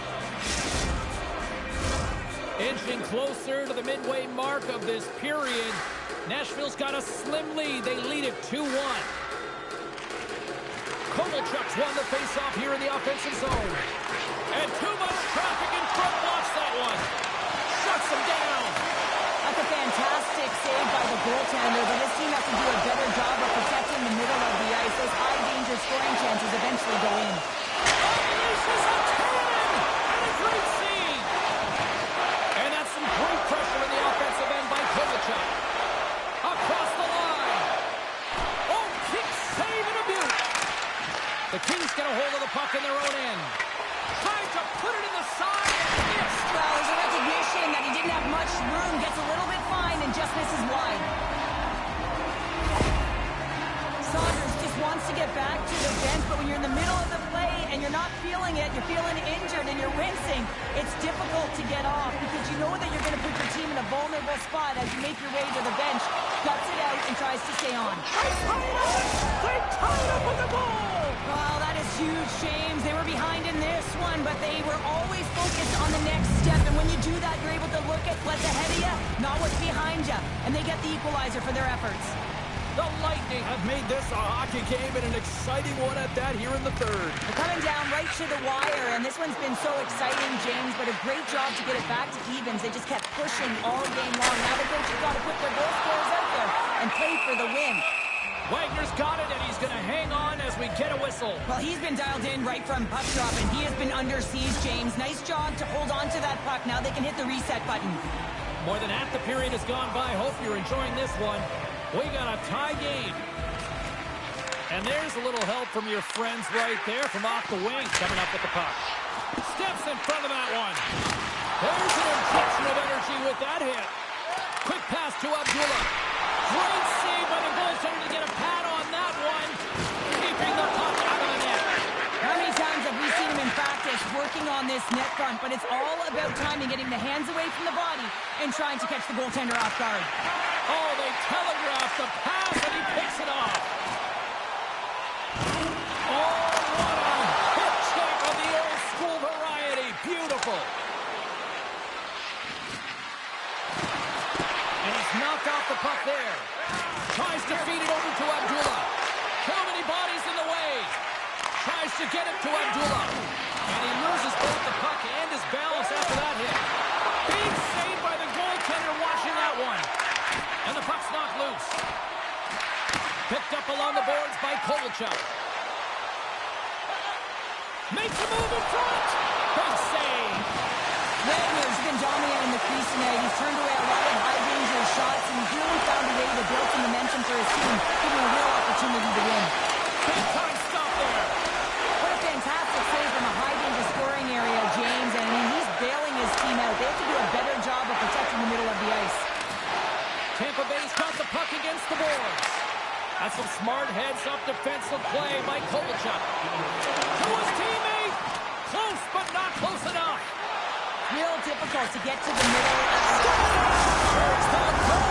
Inching closer to the midway mark of this period. Nashville's got a slim lead. They lead it 2-1. Kovalchuk's won the faceoff here in the offensive zone. And too much traffic in front. Watch that one. Shuts them down. That's a fantastic save by the goaltender, but his team has to do a better job of protecting the middle of the ice. Those high-danger scoring chances eventually go in. Unleashes a cannon! And a great save! And that's some great pressure in the offensive end by Kovalchuk. Across the line. Oh, kick save and a beaut. The Kings get a hold of the puck in their own end. Trying to put it in the side and missed. Well, there's a recognition that he didn't have much room, gets a little bit fine, and just misses wide. Saunders just wants to get back to the bench, but when you're in the middle of the play and you're not feeling it, you're feeling injured and you're wincing, it's difficult to get off because you know that you're going to put your team in a vulnerable spot as you make your way to the bench, guts it out, and tries to stay on. They tied up with the goal! Well, that is huge, James. They were behind in this one, but they were always focused on the next step. And when you do that, you're able to look at what's ahead of you, not what's behind you. And they get the equalizer for their efforts. The Lightning have made this a hockey game and an exciting one at that here in the third. They're coming down right to the wire, and this one's been so exciting, James, but a great job to get it back to evens. They just kept pushing all game long. Now the coach has got to put their goal scorers out there and play for the win. Wagner's got it, and he's going to hang on as we get a whistle. Well, he's been dialed in right from puck drop, and he has been under siege, James. Nice job to hold on to that puck. Now they can hit the reset button. More than half the period has gone by. Hope you're enjoying this one. We got a tie game. And there's a little help from your friends right there from off the wing coming up with the puck. Steps in front of that one. There's an injection of energy with that hit. Quick pass to Abdullah. Great save by the goaltender to get a pad on that one. Keeping the puck out of the net. How many times have we seen him in practice working on this net front? But it's all about timing, getting the hands away from the body and trying to catch the goaltender off guard. Oh, they telegraphed the pass and he picks it off. Oh, what a hip check of the old school variety. Beautiful. And he's knocked off the puck there. Tries to feed it over to Abdullah. Too many bodies in the way. Tries to get it to Abdullah. And he loses both the puck and his balance after that hit. Big save by the goaltender watching that one. And the puck's knocked loose. Picked up along the boards by Kovalchuk. Makes a move in front. Big save. Wagner's been dominating the crease tonight. He's turned away a lot of high-danger shots, and he's really found a way to build some momentum for his team, giving a real opportunity to win. Big time stop there. What a fantastic save from a high-danger scoring area, James. And I mean, he's bailing his team out. They have to do a better job of protecting the middle of the ice. Tampa Bay's got the puck against the boards. That's some smart heads-up defensive play by Kovalchuk. To his teammate. Close, but not close enough. Real difficult to get to the middle of the There's the goal.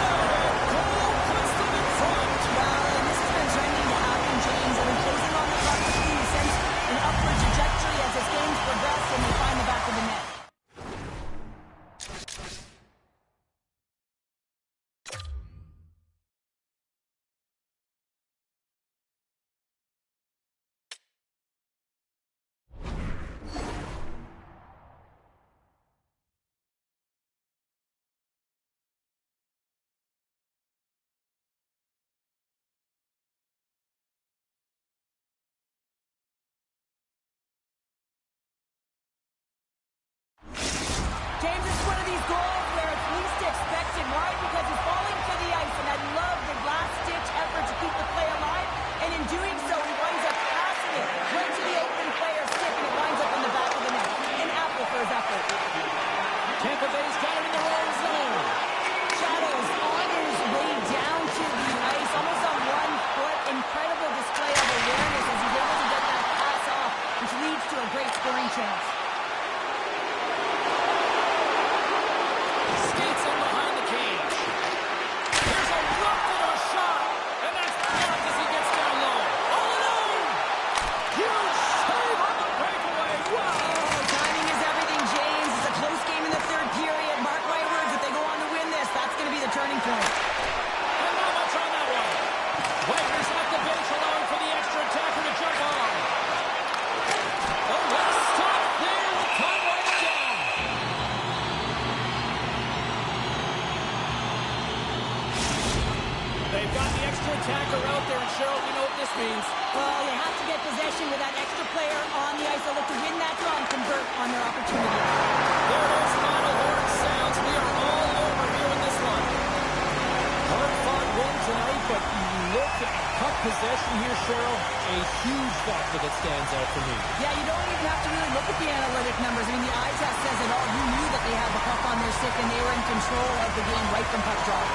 these goals where it's least expected. Why? Because he's falling to the ice, and I love the last-ditch effort to keep the play alive, and in doing so, he winds up passing it right to the open player's stick, and it winds up in the back of the net. An apple for his effort. Tampa Bay's got it in their own zone. Shadows on his way down to the ice, almost on 1 foot. Incredible display of awareness as he's able to get that pass off, which leads to a great scoring chance. Skates in behind the cage. There's a look for a shot, and that's blocked as he gets down low. All alone! Huge save on the breakaway. Wow! Oh, timing is everything, James. It's a close game in the third period. Mark my words, if they go on to win this, that's going to be the turning point. And not much on that one. Wagner's off the bench, allowing for the extra attacker to jump on. Oh, what a stop there. Time right down. They've got the extra attacker out there, and Cheryl, we know what this means. Well, they have to get possession with that extra player on the ice. They'll look to win that draw and convert on their opportunity. There it is, final horn sounds. We are all over here in this one. Hard-fought win tonight, but you look at puck possession here, Cheryl, a huge factor that stands out for me. Yeah, you don't even have to really look at the analytic numbers. I mean, the eye test says it all. You knew that they had the puck on their stick, and they were in control of the game right from puck drop.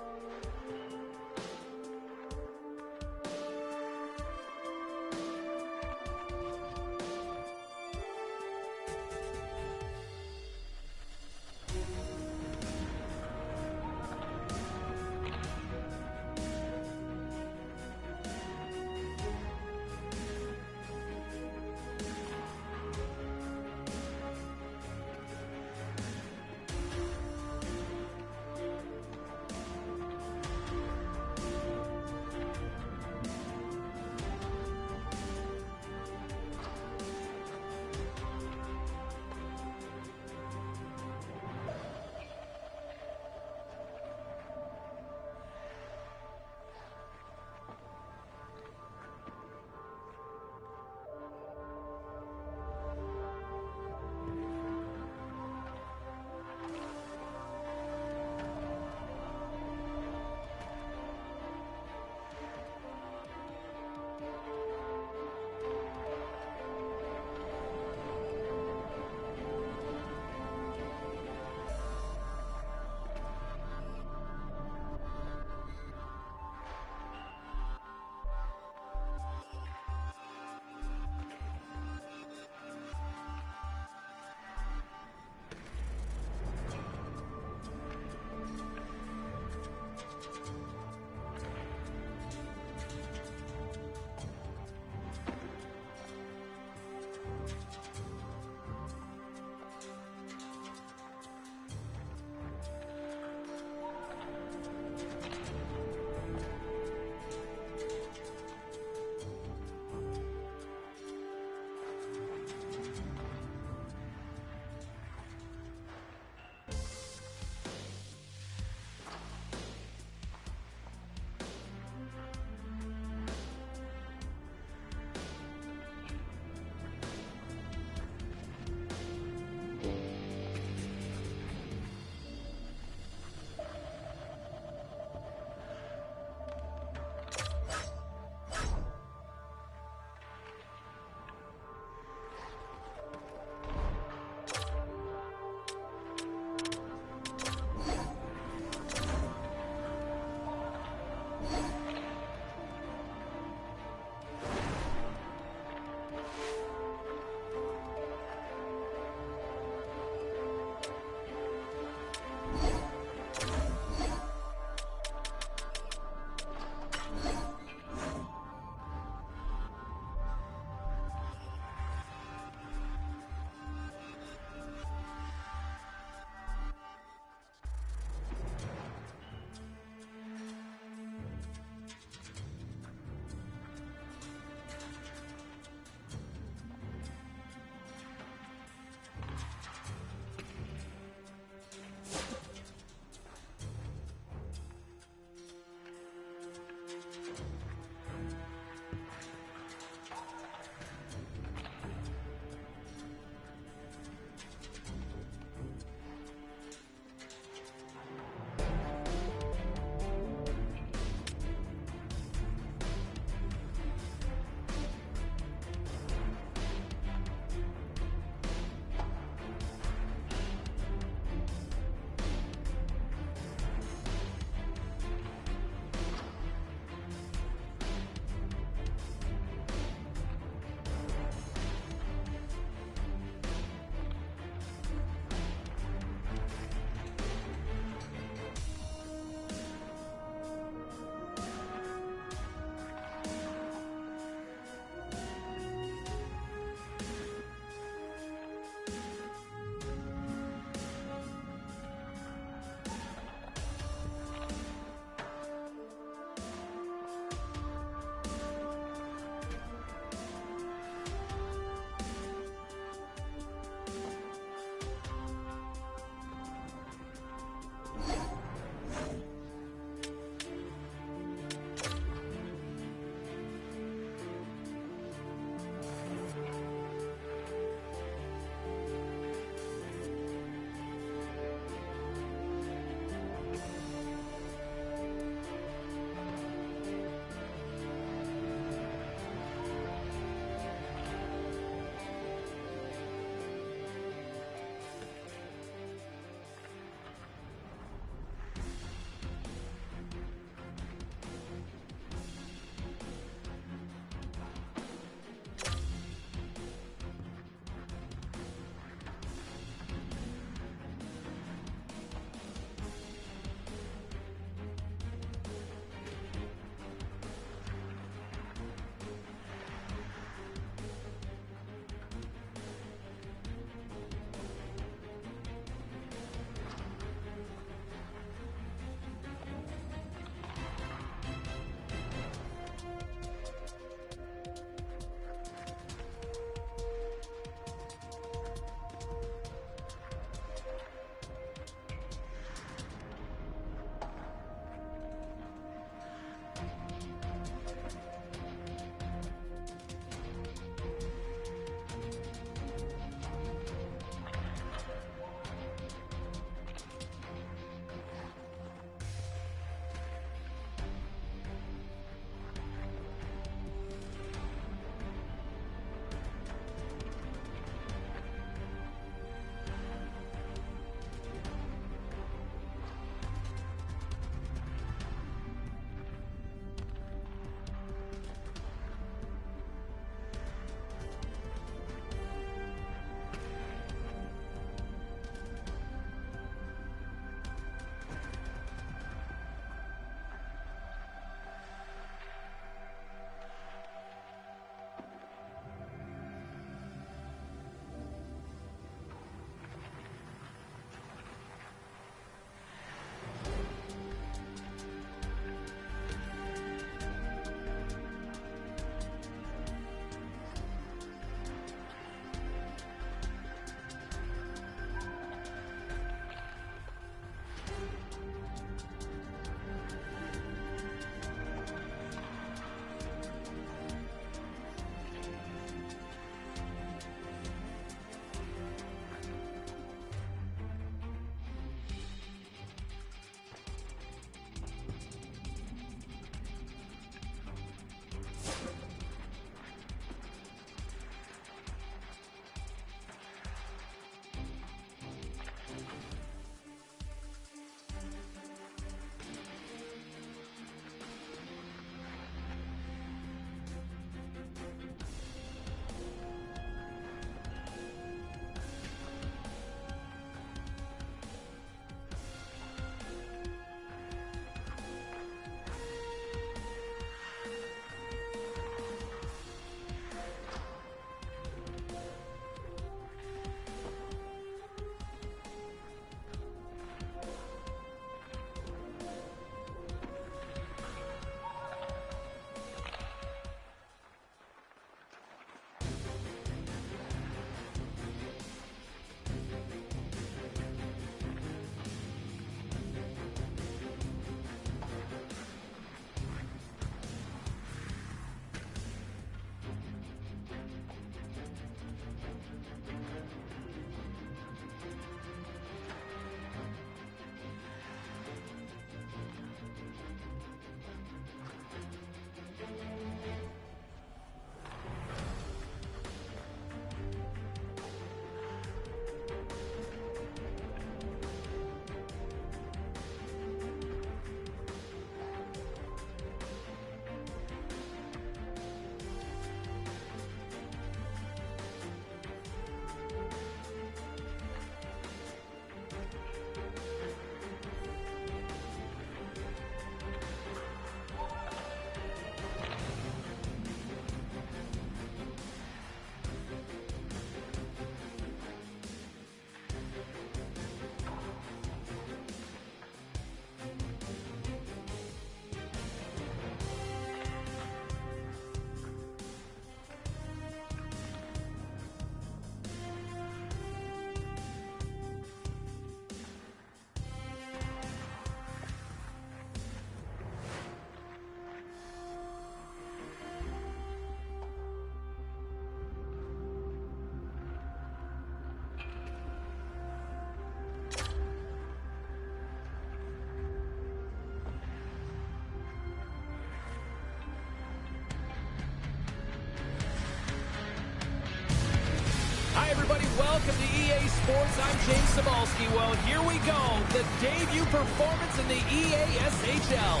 Hi, everybody. Welcome to EA Sports. I'm James Cybulski. Well, here we go. The debut performance in the EASHL.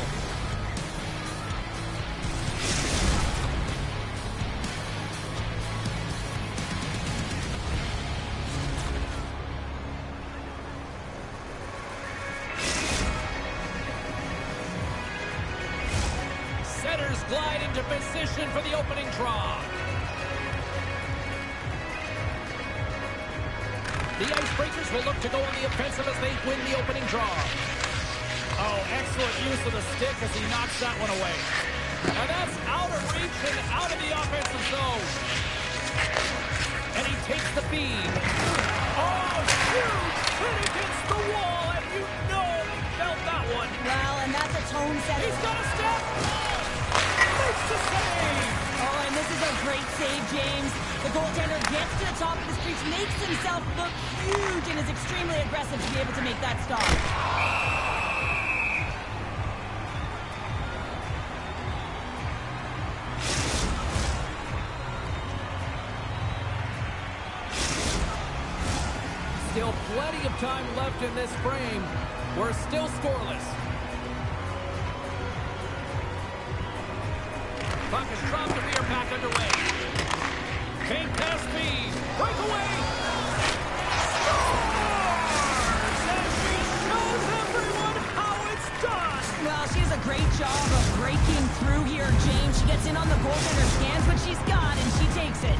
Setters glide into position for the opening draw. The Icebreakers will look to go on the offensive as they win the opening draw. Oh, excellent use of the stick as he knocks that one away. And that's out of reach and out of the offensive zone. And he takes the feed. Oh, huge hit against the wall, and you know he felt that one. Well, and that's a tone setter. He's got a step. Makes the save. Oh, and this is a great save, James. The goaltender gets to the top of the crease, makes himself look huge, and is extremely aggressive to be able to make that stop. Still plenty of time left in this frame. We're still scoreless. Puck is dropped and we are back underway. Fake pass speed. Breakaway. Scores! And she shows everyone how it's done. Well, she does a great job of breaking through here, James. She gets in on the goaltender's scans what she's got, and she takes it.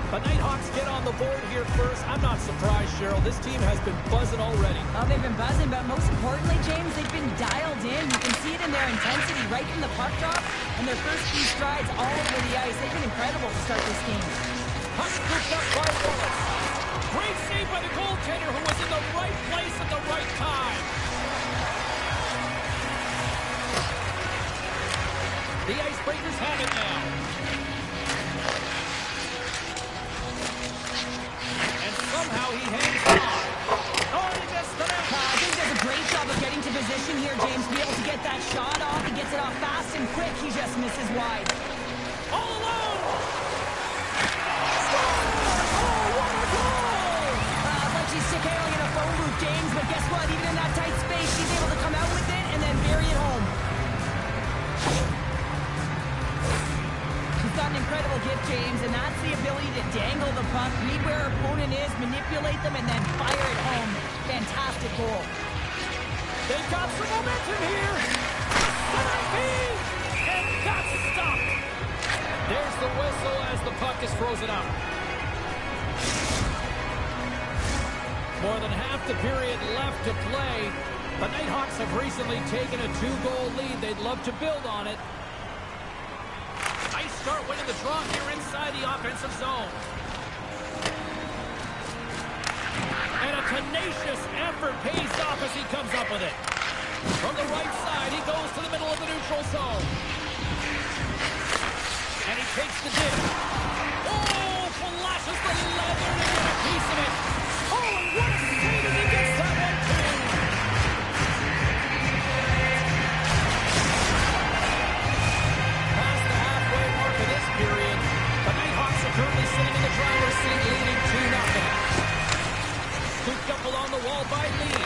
The Nighthawks get on the board here first. I'm not surprised, Cheryl. This team has been buzzing already. Oh, they've been buzzing, but most importantly, James, they've been dialed in. You can see it in their intensity right from the puck drop and their first few strides all over the ice. They've been incredible to start this game. Puck scooped up by Wallace. Great save by the goaltender who was in the right place at the right time. The Icebreakers have it now. And somehow he hangs on. Oh, he missed the net. I think does a great job of getting to position here, James, to be able to get that shot off. He gets it off fast and quick. He just misses wide. All alone. Oh, what a goal! It's like she's carrying in a phone booth, James, but guess what? Even in that tight space, she's able to come out with it and then bury it home. She's got an incredible gift, James, and that's the ability to dangle the puck, read where her opponent is, manipulate them, and then fire it home. Fantastic goal. They've got some momentum here. And that's stopped. There's the whistle as the puck is frozen out. More than half the period left to play. The Nighthawks have recently taken a 2-goal lead. They'd love to build on it. Nice start winning the draw here inside the offensive zone. And a tenacious effort pays off as he comes up with it. From the right side, he goes to the middle of the neutral zone. And he takes the dip. Oh, flashes the leather to get a piece of it. Oh, and what a save as he gets that one, too. Past the halfway mark of this period, the Nighthawks are currently sitting in the driver's seat, leading 2-0. Scooped up along the wall by Lee.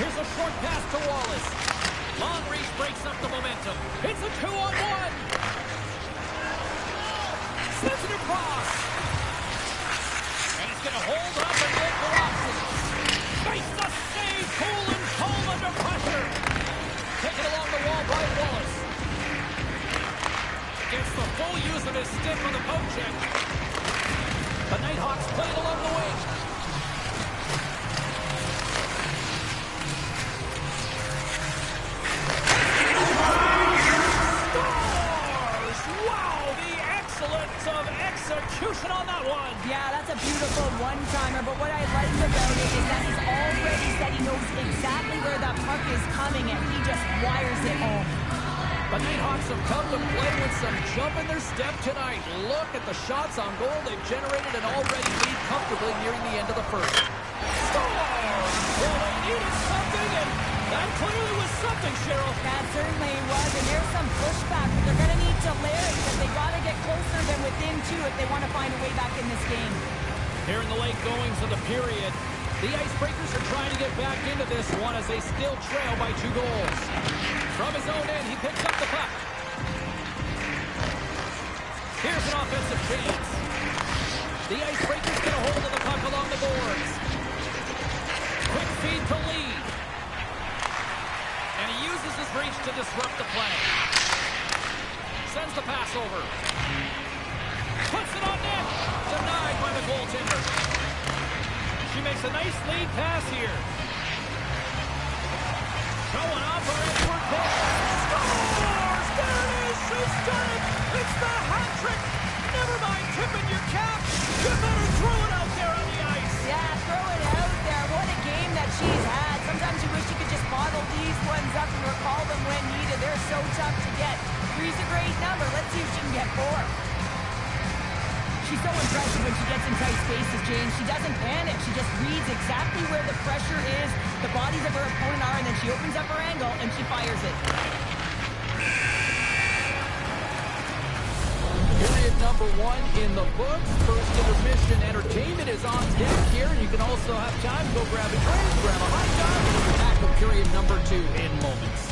Here's a short pass to Wallace. Long reach breaks up the momentum. It's a 2-on-1. Sends it across. And he's going to hold up and look for options. Makes the save. Cool and calm under pressure. Taken along the wall by Wallace. Gets the full use of his stick on the poke check. The Nighthawks play it along the wing. Scores! Wow, the excellence of execution on that one. Yeah, that's a beautiful one-timer, but what I like about it is that he's already said he knows exactly where that puck is coming, and he just wires it home. The Nighthawks have come to play with some jump in their step tonight. Look at the shots on goal. They've generated an already lead comfortably nearing the end of the first. Score! Well, they needed something, and That clearly was something, Cheryl. That certainly was, and there's some pushback, but they're going to need to layer it because they got to get closer than within two if they want to find a way back in this game. Here in the late goings of the period, the Icebreakers are trying to get back into this one as they still trail by 2 goals. From his own end, he picks up the puck. Here's an offensive chance. The Icebreakers get a hold of the puck along the boards. Quick feed to Lee. And he uses his reach to disrupt the play. Sends the pass over. Puts it on net. Denied by the goaltender. She makes a nice lead pass here. Showing off her expert pass. Scores! There it is! She's done it! It's the hat trick! Never mind tipping your cap. You better throw it out there on the ice. Yeah, throw it out there. What a game that she's had. Sometimes you wish you could just bottle these ones up and recall them when needed. They're so tough to get. 3's a great number. Let's see if she can get 4. She's so impressive when she gets in tight spaces, James. She doesn't panic. She just reads exactly where the pressure is, the bodies of her opponent are, and then she opens up her angle and she fires it. Period number 1 in the books. First intermission entertainment is on deck here. You can also have time to go grab a drink, grab a hot dog, and we'll be back with period number 2 in moments.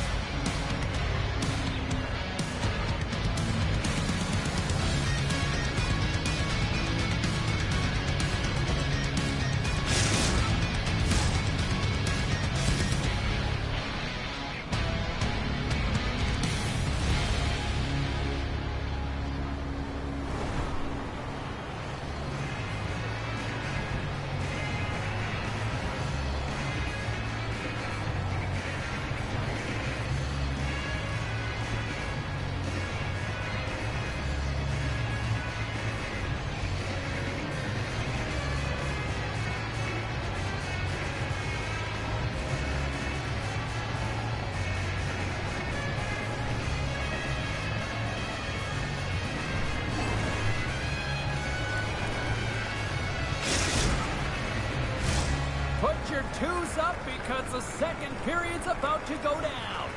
Put your 2s up because the second period's about to go down.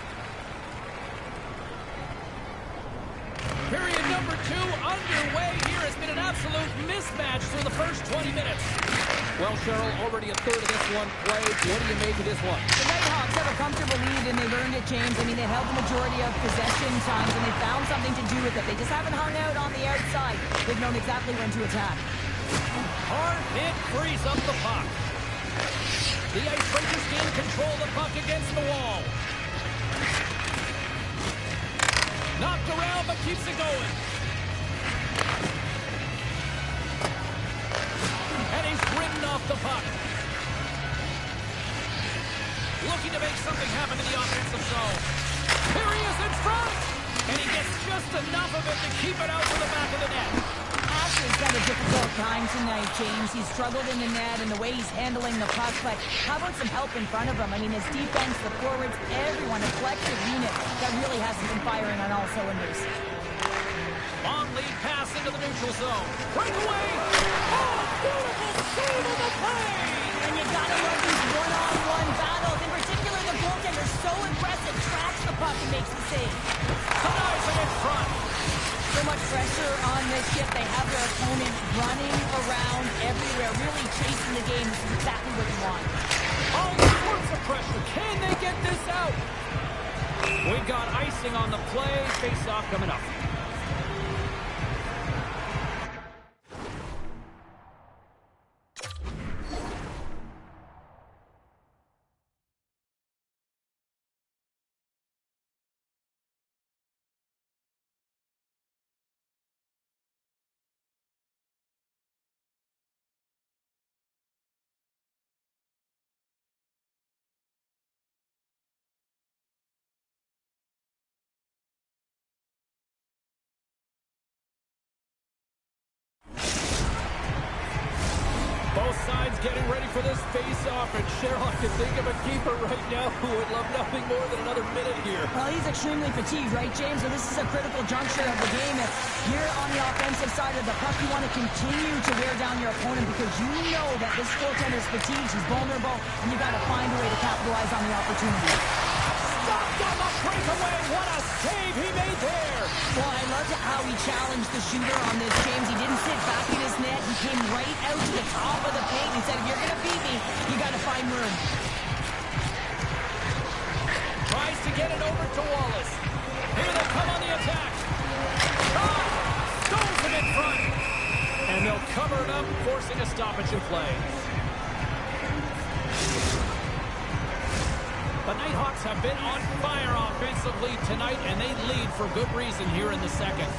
Period number 2 underway here. Has been an absolute mismatch through the first 20 minutes. Well, Cheryl, already a third of this one played. What do you make of this one? The Nighthawks have a comfortable lead, and they've earned it, James. I mean, they held the majority of possession times, and they found something to do with it. They just haven't hung out on the outside. They've known exactly when to attack. Hard hit frees up the puck. The Icebreakers gain control of the puck against the wall. Knocked around, but keeps it going. And he's ridden off the puck. Looking to make something happen in the offensive zone. Here he is in front! And he gets just enough of it to keep it out to the back of the net. Ashley's had a difficult time tonight, James. He's struggled in the net and the way he's handling the puck, but how about some help in front of him? I mean, his defense, the forwards, everyone, a collective unit that really hasn't been firing on all cylinders. Long lead pass into the neutral zone. Breakaway! Oh, beautiful save of the play! And you gotta love these one-on-one battles. In particular, the goaltender, so impressive, tracks the puck and makes the save. Denies it in front. So much pressure on this shift. They have their opponent running around everywhere, really chasing the game. This is exactly what you want. All sorts of pressure. Can they get this out? We got icing on the play. Face-off coming up. Both sides getting ready for this face-off, and Cheryl, I can think of a keeper right now who would love nothing more than another minute here. Well, he's extremely fatigued, right, James? So this is a critical juncture of the game. If you're on the offensive side of the puck, you want to continue to wear down your opponent because you know that this goaltender's fatigued, she's vulnerable, and you got to find a way to capitalize on the opportunity. Stopped on the breakaway. What a save he made there. Well, I loved how he challenged the shooter on this, James. He didn't sit back in his net. He came right out to the top of the paint. He said, if you're going to beat me, you got to find room. Tries to get it over to Wallace. Here they come on the attack. Stones him in front. And they'll cover it up, forcing a stoppage in play. The Nighthawks have been on fire offensively tonight, and they lead for good reason here in the second.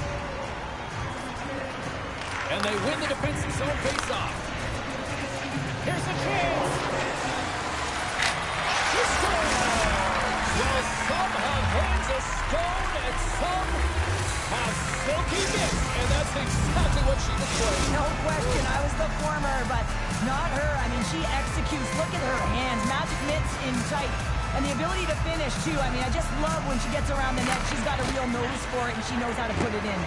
And they win the defensive zone face-off. Here's a chance. She scores. Well, some have hands of stone, and some have silky mitts, and that's exactly what she displayed. No question, I was the former, but not her. I mean, she executes. Look at her hands. Magic mitts in tight. And the ability to finish, too. I mean, I just love when she gets around the net. She's got a real nose for it, and she knows how to put it in.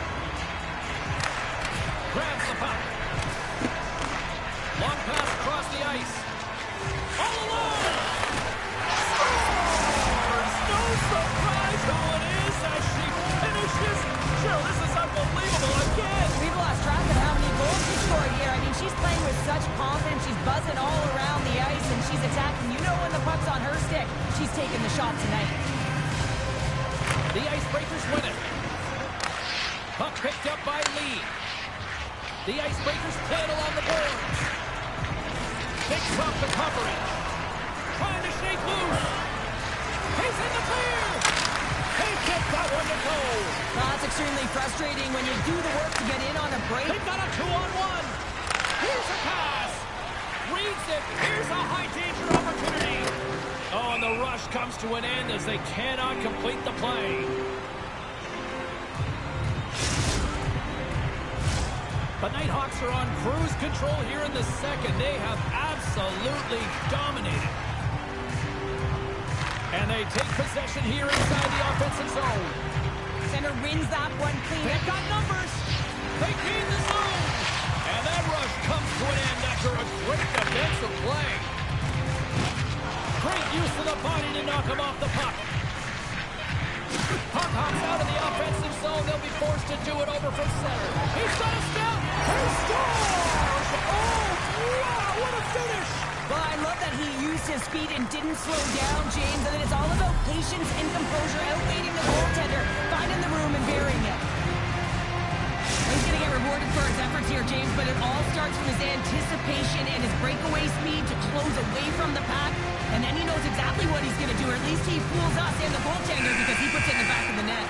Grabs the puck. Long pass across the ice. All alone. Scores! No surprise who it is as she finishes. Cheryl, this is unbelievable again. We've lost track of how many goals she scored here. I mean, she's playing with such confidence. She's buzzing all around the ice, and she's attacking. You know when the puck's on her stick, she's taking the shot tonight. The Icebreakers win it. Puck picked up by Lee. The Icebreakers play it along the boards. Picks up the coverage. Trying to shake loose. He's in the clear. They get that one to go. That's extremely frustrating when you do the work to get in on a break. They've got a 2-on-1. Here's a pass. Reads it. Here's a high-danger opportunity. Oh, and the rush comes to an end as they cannot complete the play. The Nighthawks are on cruise control here in the second. They have absolutely dominated. And they take possession here inside the offensive zone. Center wins that one clean. They've got numbers. They gain the zone. And that rush comes to an end after a great defensive play. Great use of the body to knock him off the puck. Puck hops out of the offensive zone. They'll be forced to do it over from center. He's got a step. He scores! Oh, wow, what a finish! Well, I love that he used his feet and didn't slow down, James. And then it's all about patience and composure, outweighing the goaltender, finding the room and burying it. He's going to get rewarded for his efforts here, James, but it all starts from his anticipation and his breakaway speed to close away from the pack. And then he knows exactly what he's going to do, or at least he fools us and the goaltender because he puts it in the back of the net.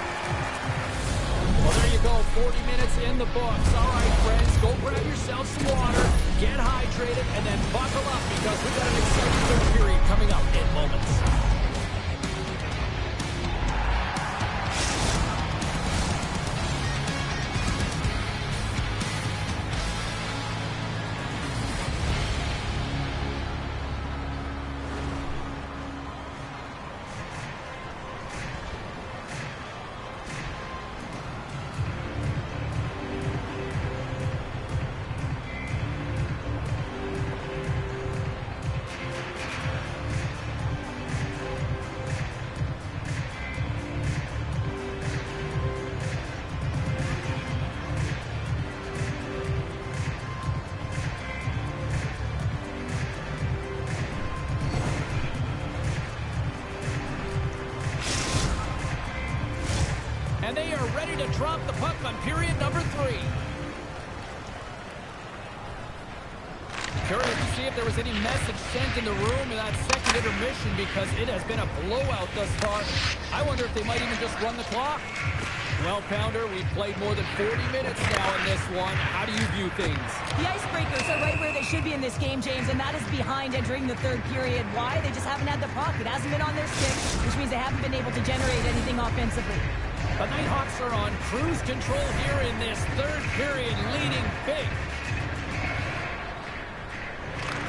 Well, there you go, 40 minutes in the books. All right, friends, go grab yourself some water, get hydrated, and then buckle up because we've got an exciting third period coming up in moments. And they are ready to drop the puck on period number 3. Curious to see if there was any message sent in the room in that second intermission because it has been a blowout thus far. I wonder if they might even just run the clock. Well, Pounder, we've played more than 40 minutes now in this one. How do you view things? The Icebreakers are right where they should be in this game, James, and that is behind entering the third period. Why? They just haven't had the puck. It hasn't been on their stick, which means they haven't been able to generate anything offensively. The Nighthawks are on cruise control here in this third period, leading big.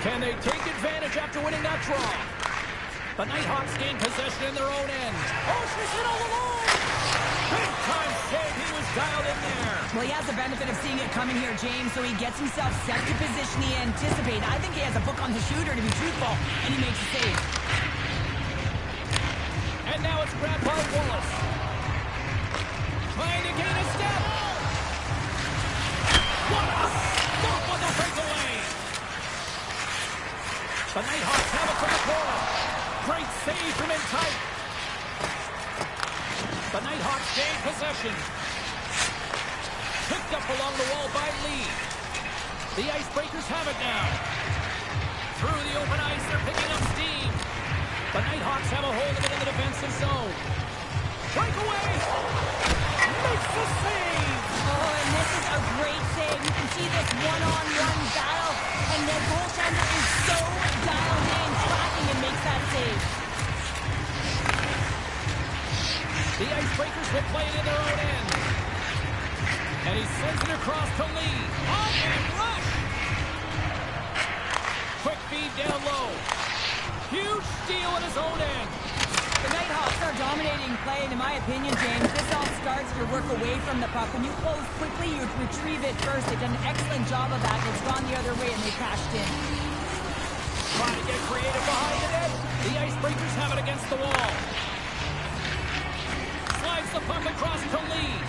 Can they take advantage after winning that draw? The Nighthawks gain possession in their own end. Oh, she's hit all alone! Big time save. He was dialed in there. Well, he has the benefit of seeing it coming here, James, so he gets himself set to position he anticipated. I think he has a book on the shooter, to be truthful, and he makes a save. And now it's grabbed by Wallace. Trying to gain a step. What a stop on the breakaway. The Nighthawks have it from the corner. Great save from in tight. The Nighthawks gain possession. Picked up along the wall by Lee. The Icebreakers have it now. Through the open ice, they're picking up steam. The Nighthawks have a hold of it in the defensive zone. Breakaway! Makes the save! Oh, and this is a great save. You can see this one-on-one battle, and the goaltender is so dialed in, tracking and makes that save. The Icebreakers will play it in their own end. And he sends it across to Lee. On and rush! Quick feed down low. Huge steal at his own end. The Nighthawks are dominating play, and in my opinion, James, this all starts your work away from the puck. When you close quickly, you retrieve it first. They've done an excellent job of that. It's gone the other way, and they cashed in. Trying to get creative behind the net. The Icebreakers have it against the wall. Slides the puck across to Lee.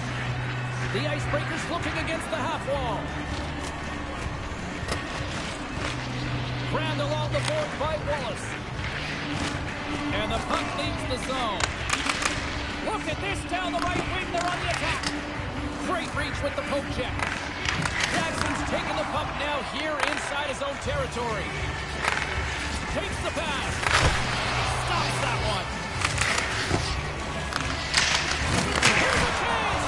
The Icebreakers looking against the half wall. Grabbed along the board by Wallace. And the puck leaves the zone. Look at this down the right wing. They're on the attack. Great reach with the poke check. Jackson's taking the puck now here inside his own territory. Takes the pass. Stops that one. Here's a chance.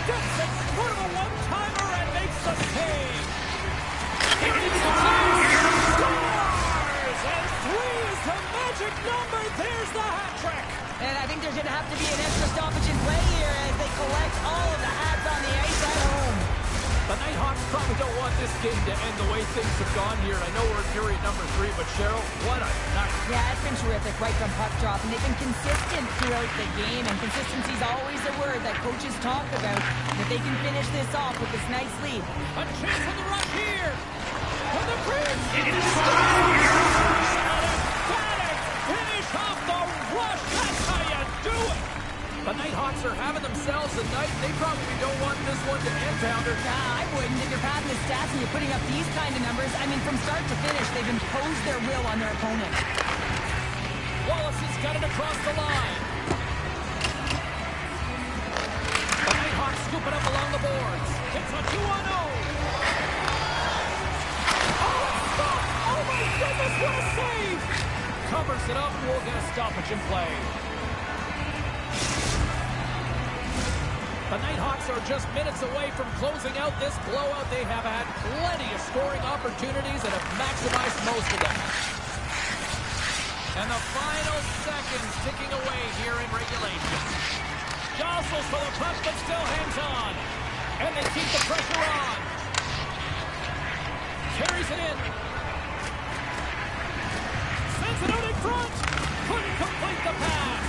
Gets it. Sort of a one-timer and makes the save. Here is the chance. Scores! And 3 is the magic number. There's the hat trick. And I think there's going to have to be an extra stoppage in play here as they collect all of the hats on the ice at home. The Nighthawks probably don't want this game to end the way things have gone here. I know we're in period number 3, but Cheryl, what a night. Yeah, it's been terrific right from puck drop, and they've been consistent throughout the game, and consistency is always a word that coaches talk about. If they can finish this off with this nice lead. A chance on the rush here. For the Prince. Finish off the rush. That's how you do it. The Nighthawks are having themselves a night. They probably don't want this one to end, Pounder. Nah, I wouldn't. If you're padding the stats and you're putting up these kind of numbers, I mean, from start to finish, they've imposed their will on their opponent. Wallace has got it across the line. The Nighthawks scoop it up along the boards. It's a 2-on-0. Oh, stop! Oh, my goodness, what a save! Covers it up. We'll get a stoppage in play. The Nighthawks are just minutes away from closing out this blowout. They have had plenty of scoring opportunities and have maximized most of them. And the final seconds ticking away here in regulation. Jostles for the puck, but still hangs on. And they keep the pressure on. Carries it in. Sends it out in front. Couldn't complete the pass.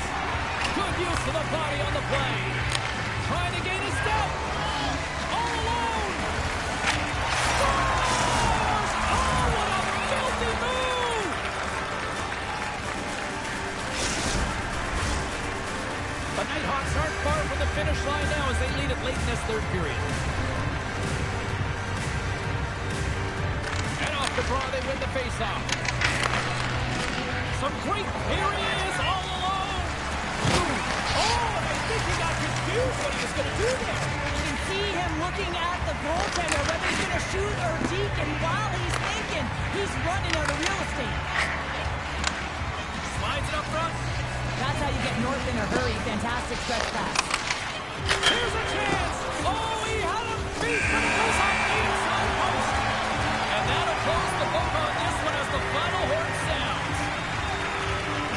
Good use of the body on the play. Trying to gain a step. All alone. Scores! Oh, what a filthy move! The Nighthawks aren't far from the finish line now as they lead it late in this third period. And off the draw, they win the faceoff. Some great, here he is, all alone. Oh, I think he got confused what he was going to do there. You can see him looking at the goaltender, whether he's going to shoot or deke, and while he's thinking, he's running out of real estate. Slides it up front. That's how you get north in a hurry. Fantastic stretch pass. Here's a chance. Oh, he had him beat, but it goes off the inside post. And that'll close the book on this one as the final horn sounds.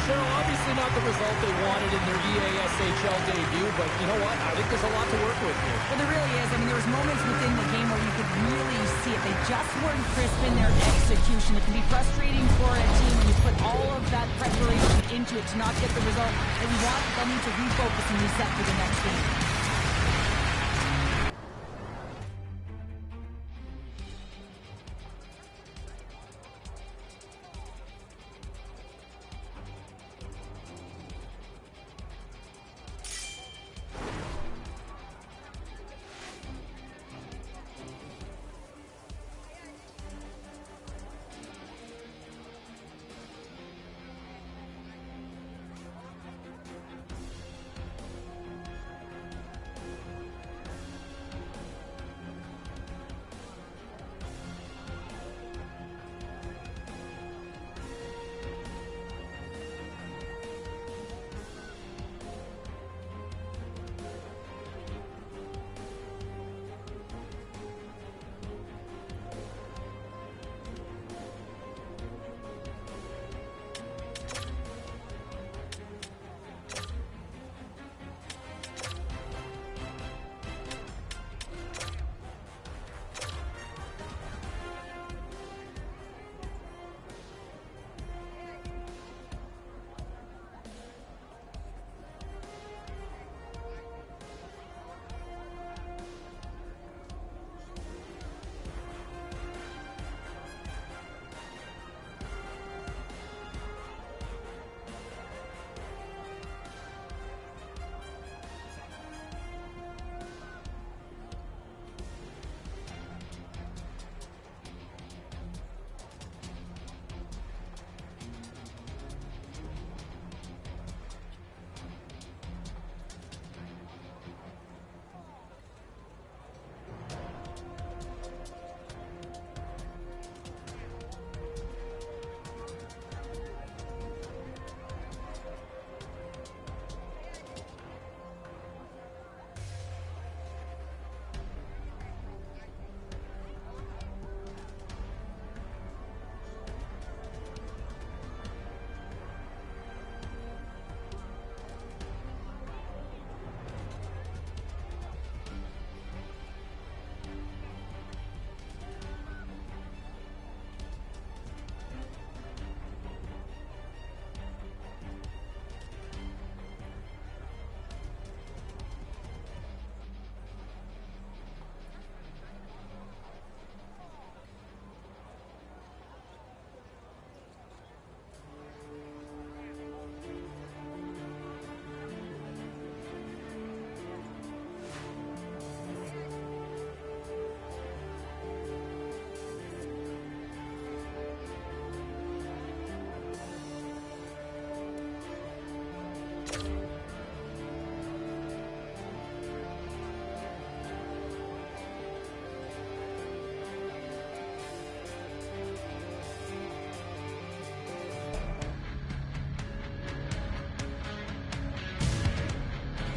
Cheryl, obviously not the result they wanted in their EASHL debut, but you know what? I think there's a lot to work with here. Well, there really is. I mean, there was moments within the game where you could really see it. They just weren't crisp in their execution. It can be frustrating for a team when you put all of that preparation into it to not get the result that you want. They'll need to refocus and reset for the next game.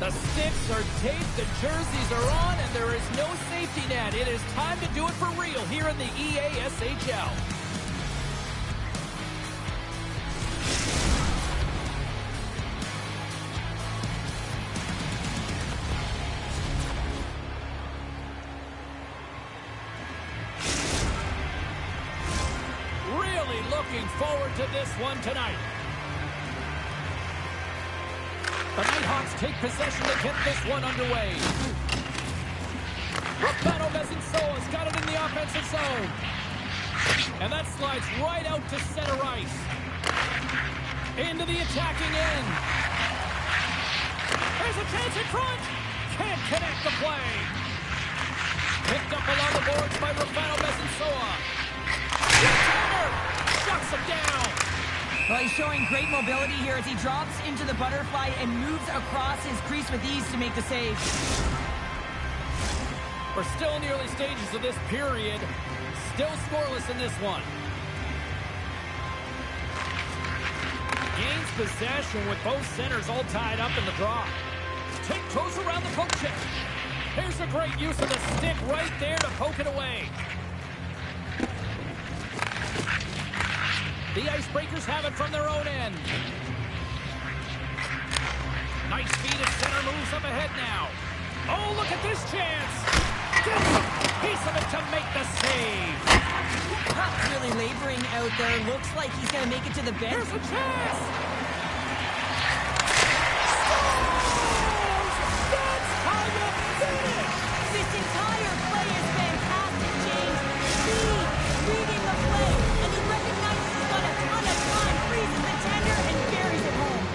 The sticks are taped, the jerseys are on, and there is no safety net. It is time to do it for real here in the EASHL. Really looking forward to this one tonight. The Nighthawks take possession to get this one underway. Rafael Mezinsoa's got it in the offensive zone. And that slides right out to center ice. Into the attacking end. There's a chance in front. Can't connect the play. Picked up along the boards by Rafael Mezinsoa. Shuts him down. Well, he's showing great mobility here as he drops into the butterfly and moves across his crease with ease to make the save. We're still in the early stages of this period. Still scoreless in this one. Gains possession with both centers all tied up in the draw. Tiptoes around the poke check. Here's a great use of the stick right there to poke it away. The Icebreakers have it from their own end. Nice feed at center, moves up ahead now. Oh, look at this chance. Gets a piece of it to make the save. Puck's really laboring out there. Looks like he's going to make it to the bench. Here's a chance. That's how you finish. This entire play is fantastic, James. Speed, reading the play, and he recognizes he's got a ton of time, freezes the tender, and buries it home.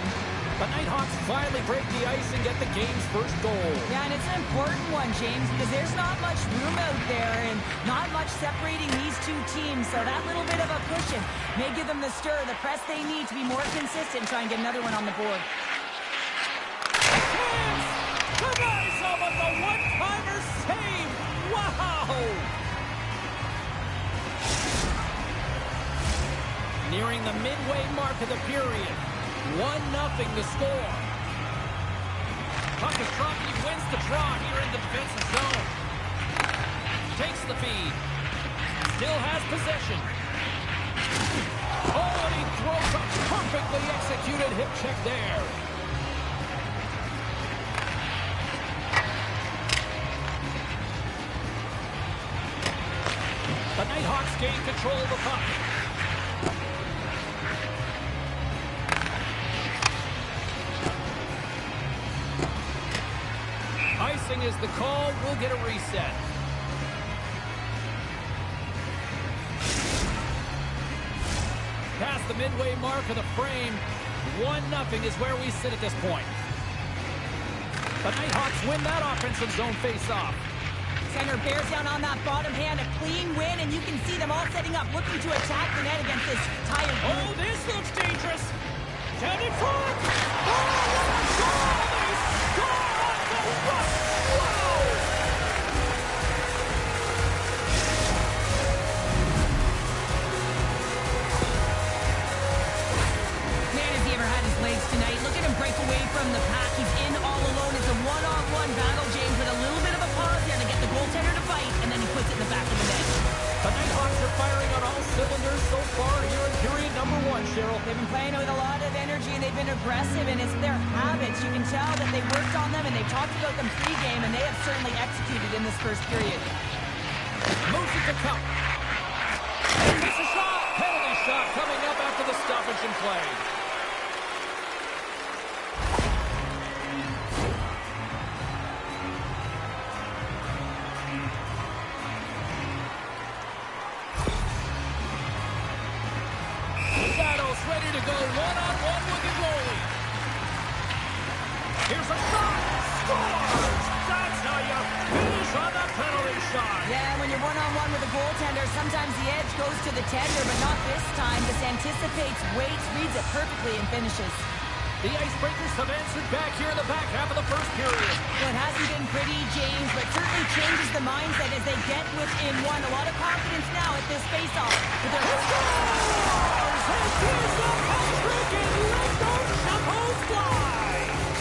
The Nighthawks finally break the ice and get the game's first goal. Yeah, and it's an important one, James, because there's not much room out there and not much separating these two teams, so that little bit of a cushion may give them the stir, the press they need to be more consistent and try and get another one on the board. Chance! The rise up on the one-timer save! Wow! Nearing the midway mark of the period. 1-0 to score. Puck is dropped. He wins the draw here in the defensive zone. Takes the feed. Still has possession. Oh, and he throws a perfectly executed hip check there. The Nighthawks gain control of the puck. Icing is the call. We'll get a reset. Past the midway mark of the frame, 1-0 is where we sit at this point. The Nighthawks win that offensive zone face-off. Center bears down on that bottom hand, a clean win, and you can see them all setting up, looking to attack the net against this tired group. Oh, this looks dangerous. Down in front. Oh, what a goal! They score on the run. Wow! Man, has he ever had his legs tonight. Look at him break away from the pack. He's in all alone. It's a one-on-one battle, James, with a little bit of a pause there to get the goaltender to fight, and then he puts it in the back of the net. The Nighthawks are firing on all cylinders so far here in period number 1, Cheryl. They've been playing with a lot of energy, and they've been aggressive, and it's their habits. You can tell that they worked on them, and they've talked about them pre-game, and they have certainly executed in this first period. Moves it to Cup. Takes a shot. Penalty shot coming up after the stoppage in play. Ready to go one-on-one with the goalie. Here's a shot. Scores! That's how you finish on the penalty shot. Yeah, when you're one-on-one with a goaltender, sometimes the edge goes to the tender, but not this time. This anticipates, waits, reads it perfectly, and finishes. The Icebreakers have answered back here in the back half of the first period. Well, it hasn't been pretty, James, but certainly changes the mindset as they get within one. A lot of confidence now at this face-off. With their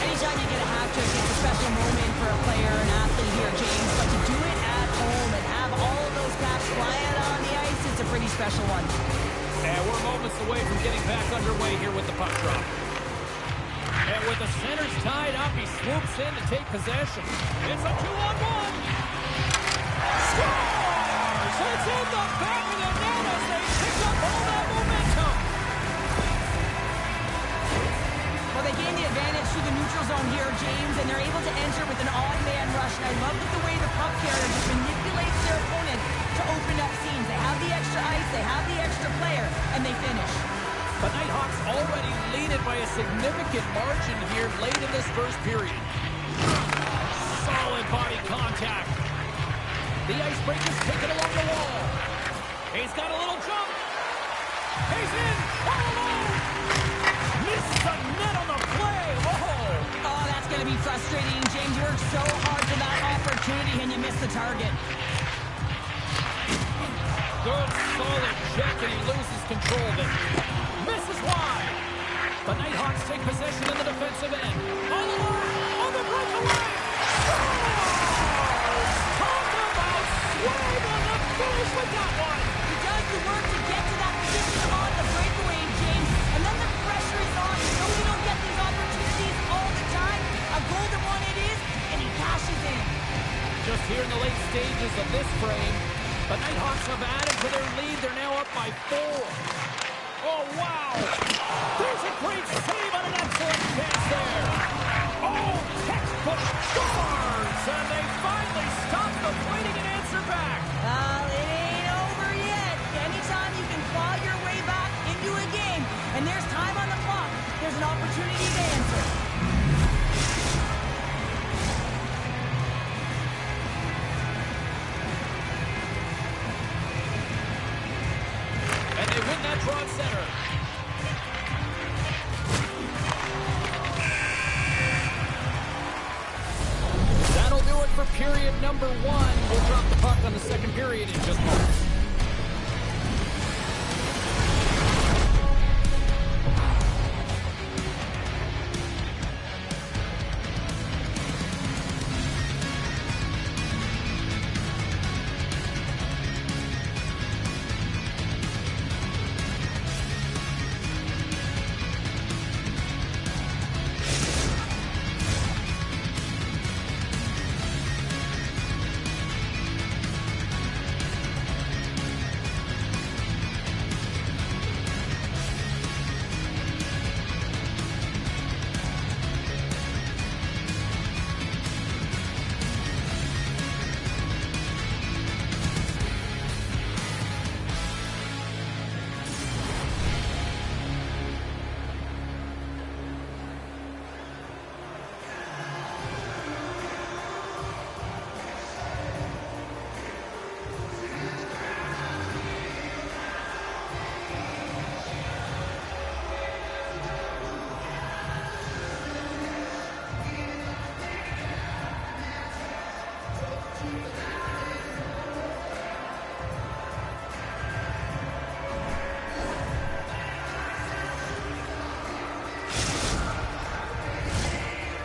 anytime you get a hat trick, it's a special moment for a player, an athlete here, James. But to do it at home and have all of those caps fly out on the ice, it's a pretty special one. And we're moments away from getting back underway here with the puck drop. And with the centers tied up, he swoops in to take possession. It's a 2-on-1. Scores! It's in the back of the net as they pick up all that momentum. Well, they gain the advantage through the neutral zone here, James, and they're able to enter with an odd man rush. And I love the way the puck carrier just manipulates their opponent to open up scenes. They have the extra ice, they have the extra player, and they finish. The Nighthawks already lead it by a significant margin here late in this first period. Solid body contact. The Icebreakers take it along the wall. He's got a little jump. He's in. All alone. Missed the net on the play. Oh, that's going to be frustrating, James. You worked so hard for that opportunity, and you missed the target. Good, solid check, and he loses control of it. Misses wide. The Nighthawks take possession in the defensive end. All alone. On the breakaway. Talk about swing on the finish with that one. He does the work to get to that position on the breakaway, James, and then the pressure is on. You know we don't get these opportunities all the time. frame. The Nighthawks have added to their lead. They're now up by 4. Oh, wow! There's a great save on an excellent chance there. Oh, textbook scores! And they finally stop the waiting and answer back. It ain't over yet. Anytime you can claw your way back into a game, and there's time on the clock, there's an opportunity to answer. And they win that draw at center. That'll do it for period number 1. We'll drop the puck on the second period in just moments.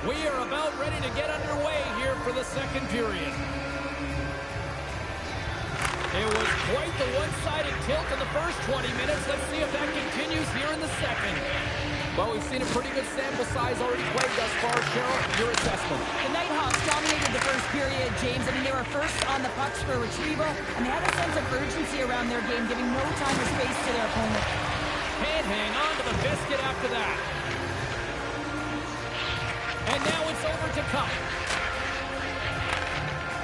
We are about ready to get underway here for the second period. It was quite the one-sided tilt in the first 20 minutes. Let's see if that continues here in the second. Well, we've seen a pretty good sample size already played thus far. Cheryl, your assessment. The Nighthawks dominated the first period, James. I mean, they were first on the pucks for retrieval, and they had a sense of urgency around their game, giving no time or space to their opponent. Can't hang on to the biscuit after that. And now it's over to Cup.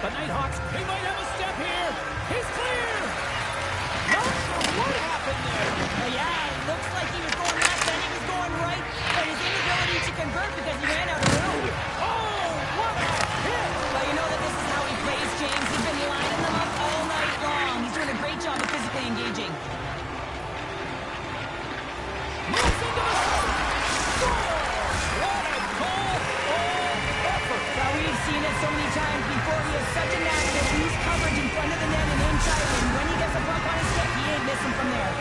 The Nighthawks, they might have a step here. He's clear. Not sure what happened there. Yeah, it looks like he was going left, then he was going right, but his inability to convert because he ran out of room. Oh, what a hit. Well, you know that this is how he plays, James. He's been lining them up all night long. He's doing a great job of physically engaging. Moves into the shot. Scores. What a goal. Well, we've seen it so many times before. He has such a knack to lose coverage in front of the net and inside, and when he gets a puck on his stick, he ain't missing from there.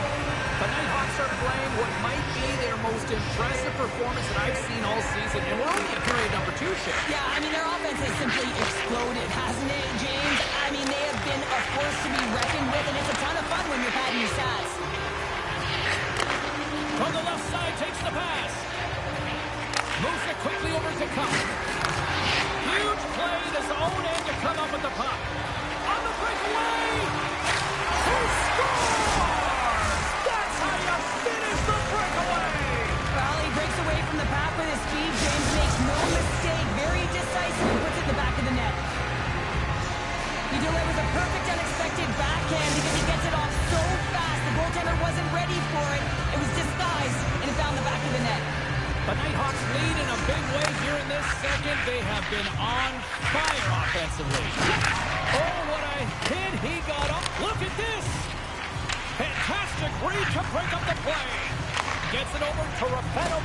The Nighthawks are playing what might be their most impressive performance that I've seen all season, and we're only in period number 2, Shane. Yeah, I mean, their offense has simply exploded, hasn't it, James? I mean, they have been a force to be reckoned with, and it's a ton of fun when you're padding your stats. From the left side, takes the pass. Moves it quickly over to Cup. Huge play in his own end to come up with the puck. On the breakaway! He scores! That's how you finish the breakaway! Well, he breaks away from the pack with his speed. James makes no mistake. Very decisive and puts it in the back of the net. He delivers a perfect unexpected backhand because he gets it off so fast. The goaltender wasn't ready for it. It was disguised, and it found the back of the net. The Nighthawks lead in a big way here in this second. They have been on fire offensively. Oh, what a hit he got up. Look at this. Fantastic read to break up the play. Gets it over to Rafael.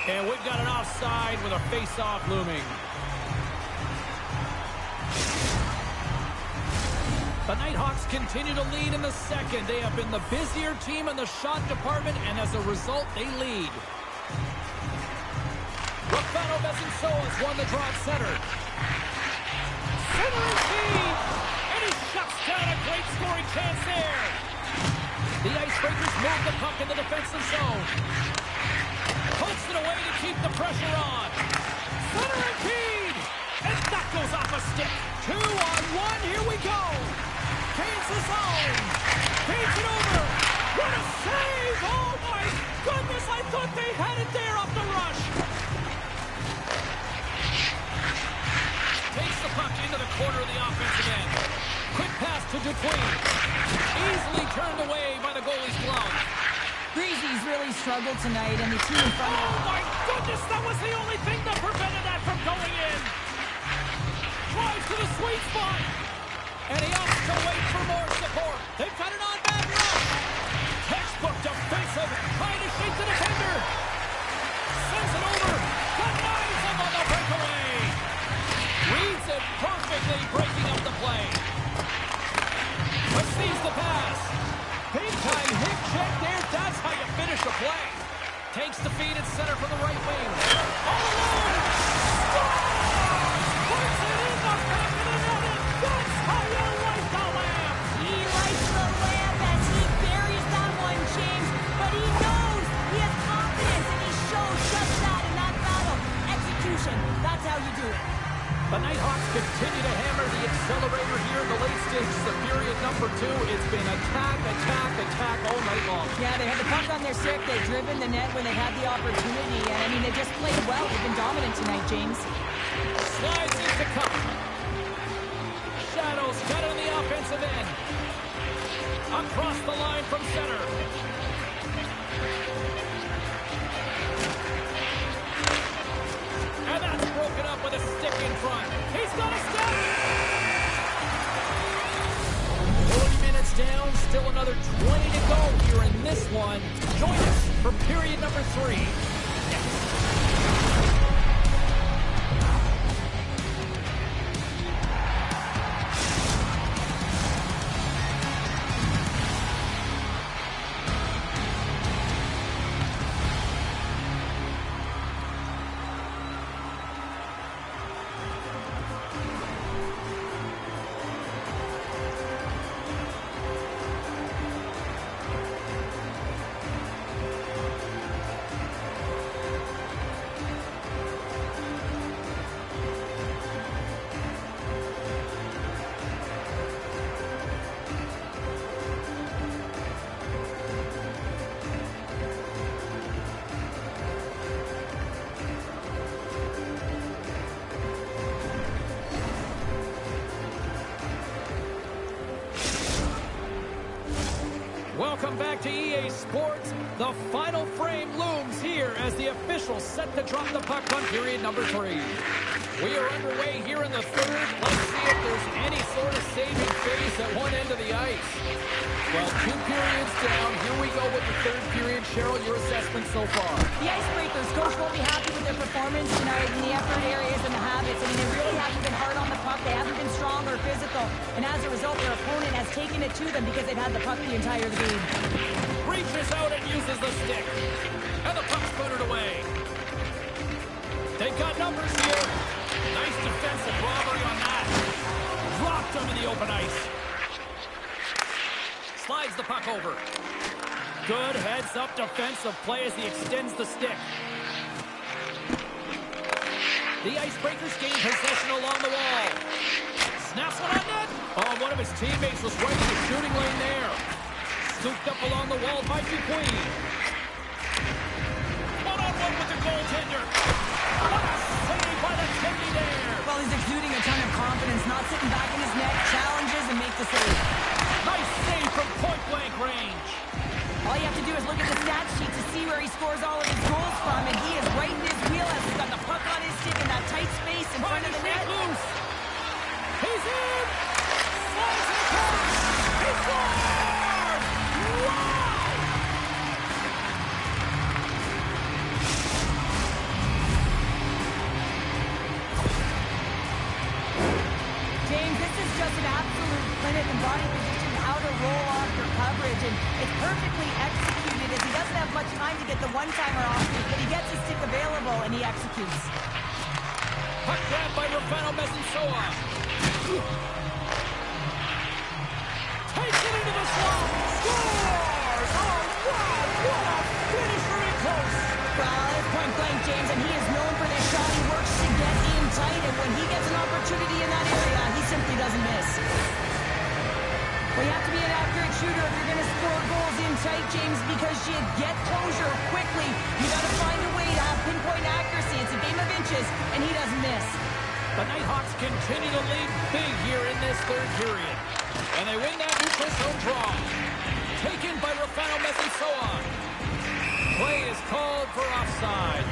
And we've got an offside with a face-off looming. The Nighthawks continue to lead in the second. They have been the busier team in the shot department, and as a result, they lead. Rafael has won the draw at center. Center and feed! And he shuts down a great scoring chance there. The Icebreakers move the puck in the defensive zone. Pokes it away to keep the pressure on. Center and feed! And that goes off a stick. 2-on-1, here we go. Kane's the zone. Kane's it over. What a save! Oh my goodness, I thought they had it there off the rush. Takes the puck into the corner of the offensive end. Quick pass to Dupuis. Easily turned away by the goalie's glove. Breezy's really struggled tonight, and the team in front of him. Oh my goodness, that was the only thing that prevented that from going in. Drives to the sweet spot. And he opts to wait for more support. They've got it on back up. Textbook defensive. Trying to shake the defender. Sends it over. Denies him on the breakaway. Reads it perfectly, breaking up the play. But sees the pass. Big time hit check there. That's how you finish a play. Takes the feed at center from the right wing. All alone. Scores! Puts it in the back of the net. And that's how you like the lamb. He likes the lamb as he buries that one, James. But he knows he has confidence, and he shows just that in that battle. Execution. That's how you do it. The Nighthawks continue to hammer the accelerator here in the late stages of period number 2. It's been attack, attack, attack all night long. Yeah, they had the puck on their stick. They've driven the net when they had the opportunity. And, I mean, they just played well. They've been dominant tonight, James. Slides into cup. Shadows got on the offensive end. Across the line from center. And that's broken up with a stick in front. He's got a step. 40 minutes down, still another 20 to go here in this one. Join us for period number 3. Welcome back to EA Sports. The final frame looms here as the officials set to drop the puck on period number 3. We are underway here in the third. Let's see if there's any sort of saving face at one end of the ice. Well, 2 periods down. Here we go with the third period. Cheryl, your assessment so far? The Icebreakers, coach won't be happy with their performance tonight in the effort areas and the habits. I mean, they really haven't been hard on the puck. They haven't been strong or physical. And as a result, their opponent has taken it to them because they've had the puck the entire game. Reaches out and uses the stick. And the puck's put away. They've got numbers here. Nice defensive robbery on that. Dropped him in the open ice. Slides the puck over. Good heads-up defensive play as he extends the stick. The Icebreakers gain possession along the wall. Snaps one on net. Oh, one of his teammates was right in the shooting lane there. Scooped up along the wall by Dupuis. One-on-one with the goaltender. What a save by the Timmy there. Well, he's exuding a ton of confidence, not sitting back in his net, challenges and makes the save. Nice save from point-blank range. All you have to do is look at the stat sheet to see where he scores all of his goals from, and he is right in his wheelhouse. He's got the puck on his stick in that tight space in front of the net. Loose. He's in. Slides it across. He scores! Wow! James, this is just an absolute clinic in body position, how to roll off your coverage, and it's perfectly executed as he doesn't have much time to get the one-timer off, but he gets his stick available and he executes. Puck grab by Rafano Mezansoa. Takes it into the slot. Scores! Oh, wow! What a finish from in close. Well, it's point blank, James, and he is known for this shot. He works to get in tight, and when he gets an doesn't miss. Well, you have to be an accurate shooter if you're going to score goals in tight, James, because you get closure quickly. You got to find a way to have pinpoint accuracy. It's a game of inches, and he doesn't miss. The Nighthawks continue to lead big here in this third period. And they win that neutral zone draw. Taken by Rafael Messisoa. Play is called for offside.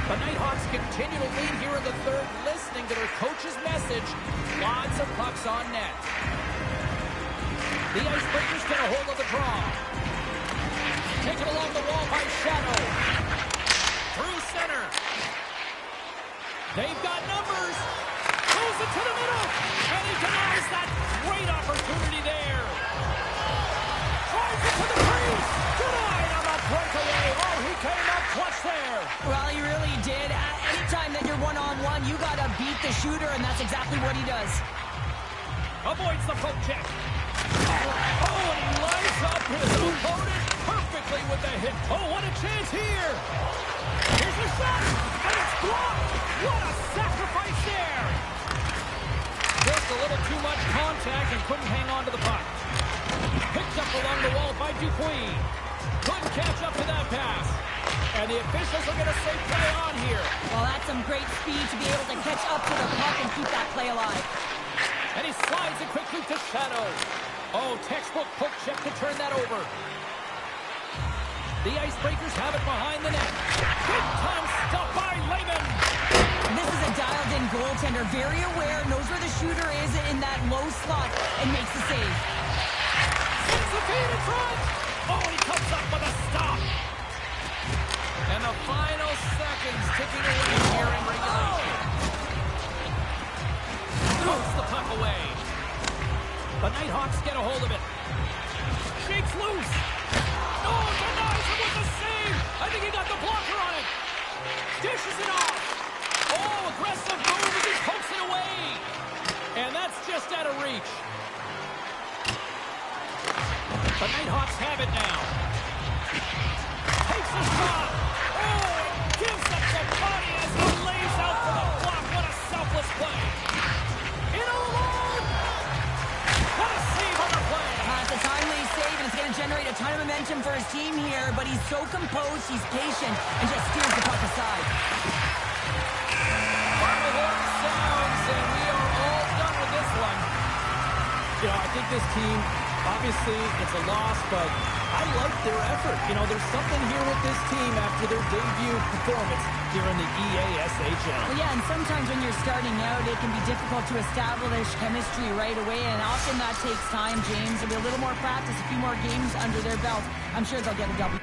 The Nighthawks continue to lead here in the third, listening to their coach's message. Lots of pucks on net. The Icebreakers get a hold of the draw. Taken along the wall by Shadow. Through center. They've got numbers. Throws it to the middle. And he denies that great opportunity there. Tries it to the crease. Denied on the breakaway. Oh, he came up clutch there. Well, he really did. Anytime that you're one-on-one, you got to beat the shooter, and that's exactly what he does. Avoids the poke check. Oh, and he lines up his opponent perfectly with the hit. Oh, what a chance here. Here's the shot, and it's blocked. What a sacrifice there. Just a little too much contact and couldn't hang on to the puck. Picked up along the wall by Dupuis. Couldn't catch up to that pass. And the officials are going to say play on here. Well, that's some great speed to be able to catch up to the puck and keep that play alive. And he slides it quickly to Shadow. Oh, textbook poke check to turn that over. The Icebreakers have it behind the net. Big time stop by Lehman. This is a dialed-in goaltender, very aware, knows where the shooter is in that low slot, and makes the save. Sends the feed in front. Oh, he comes up with a stop. And the final seconds ticking away here in regulation. Pokes the puck away. The Nighthawks get a hold of it. Shakes loose. Oh, denies him with the save. I think he got the blocker on it. Dishes it off. Oh, aggressive move as he pokes it away. And that's just out of reach. The Nighthawks have it now. Takes a shot. Oh, gives up the body as he lays out for the block. What a selfless play. In alone. What a save on the play. It's a timely save, and it's going to generate a ton of momentum for his team here, but he's so composed, he's patient, and just steers the puck aside. Final horn sounds, and we are all done with this one. You know, I think this team, obviously, it's a loss, but I like their effort. You know, there's something here with this team after their debut performance here in the EASHL. Well, yeah, and sometimes when you're starting out, it can be difficult to establish chemistry right away, and often that takes time, James. There'll be a little more practice, a few more games under their belt. I'm sure they'll get a W.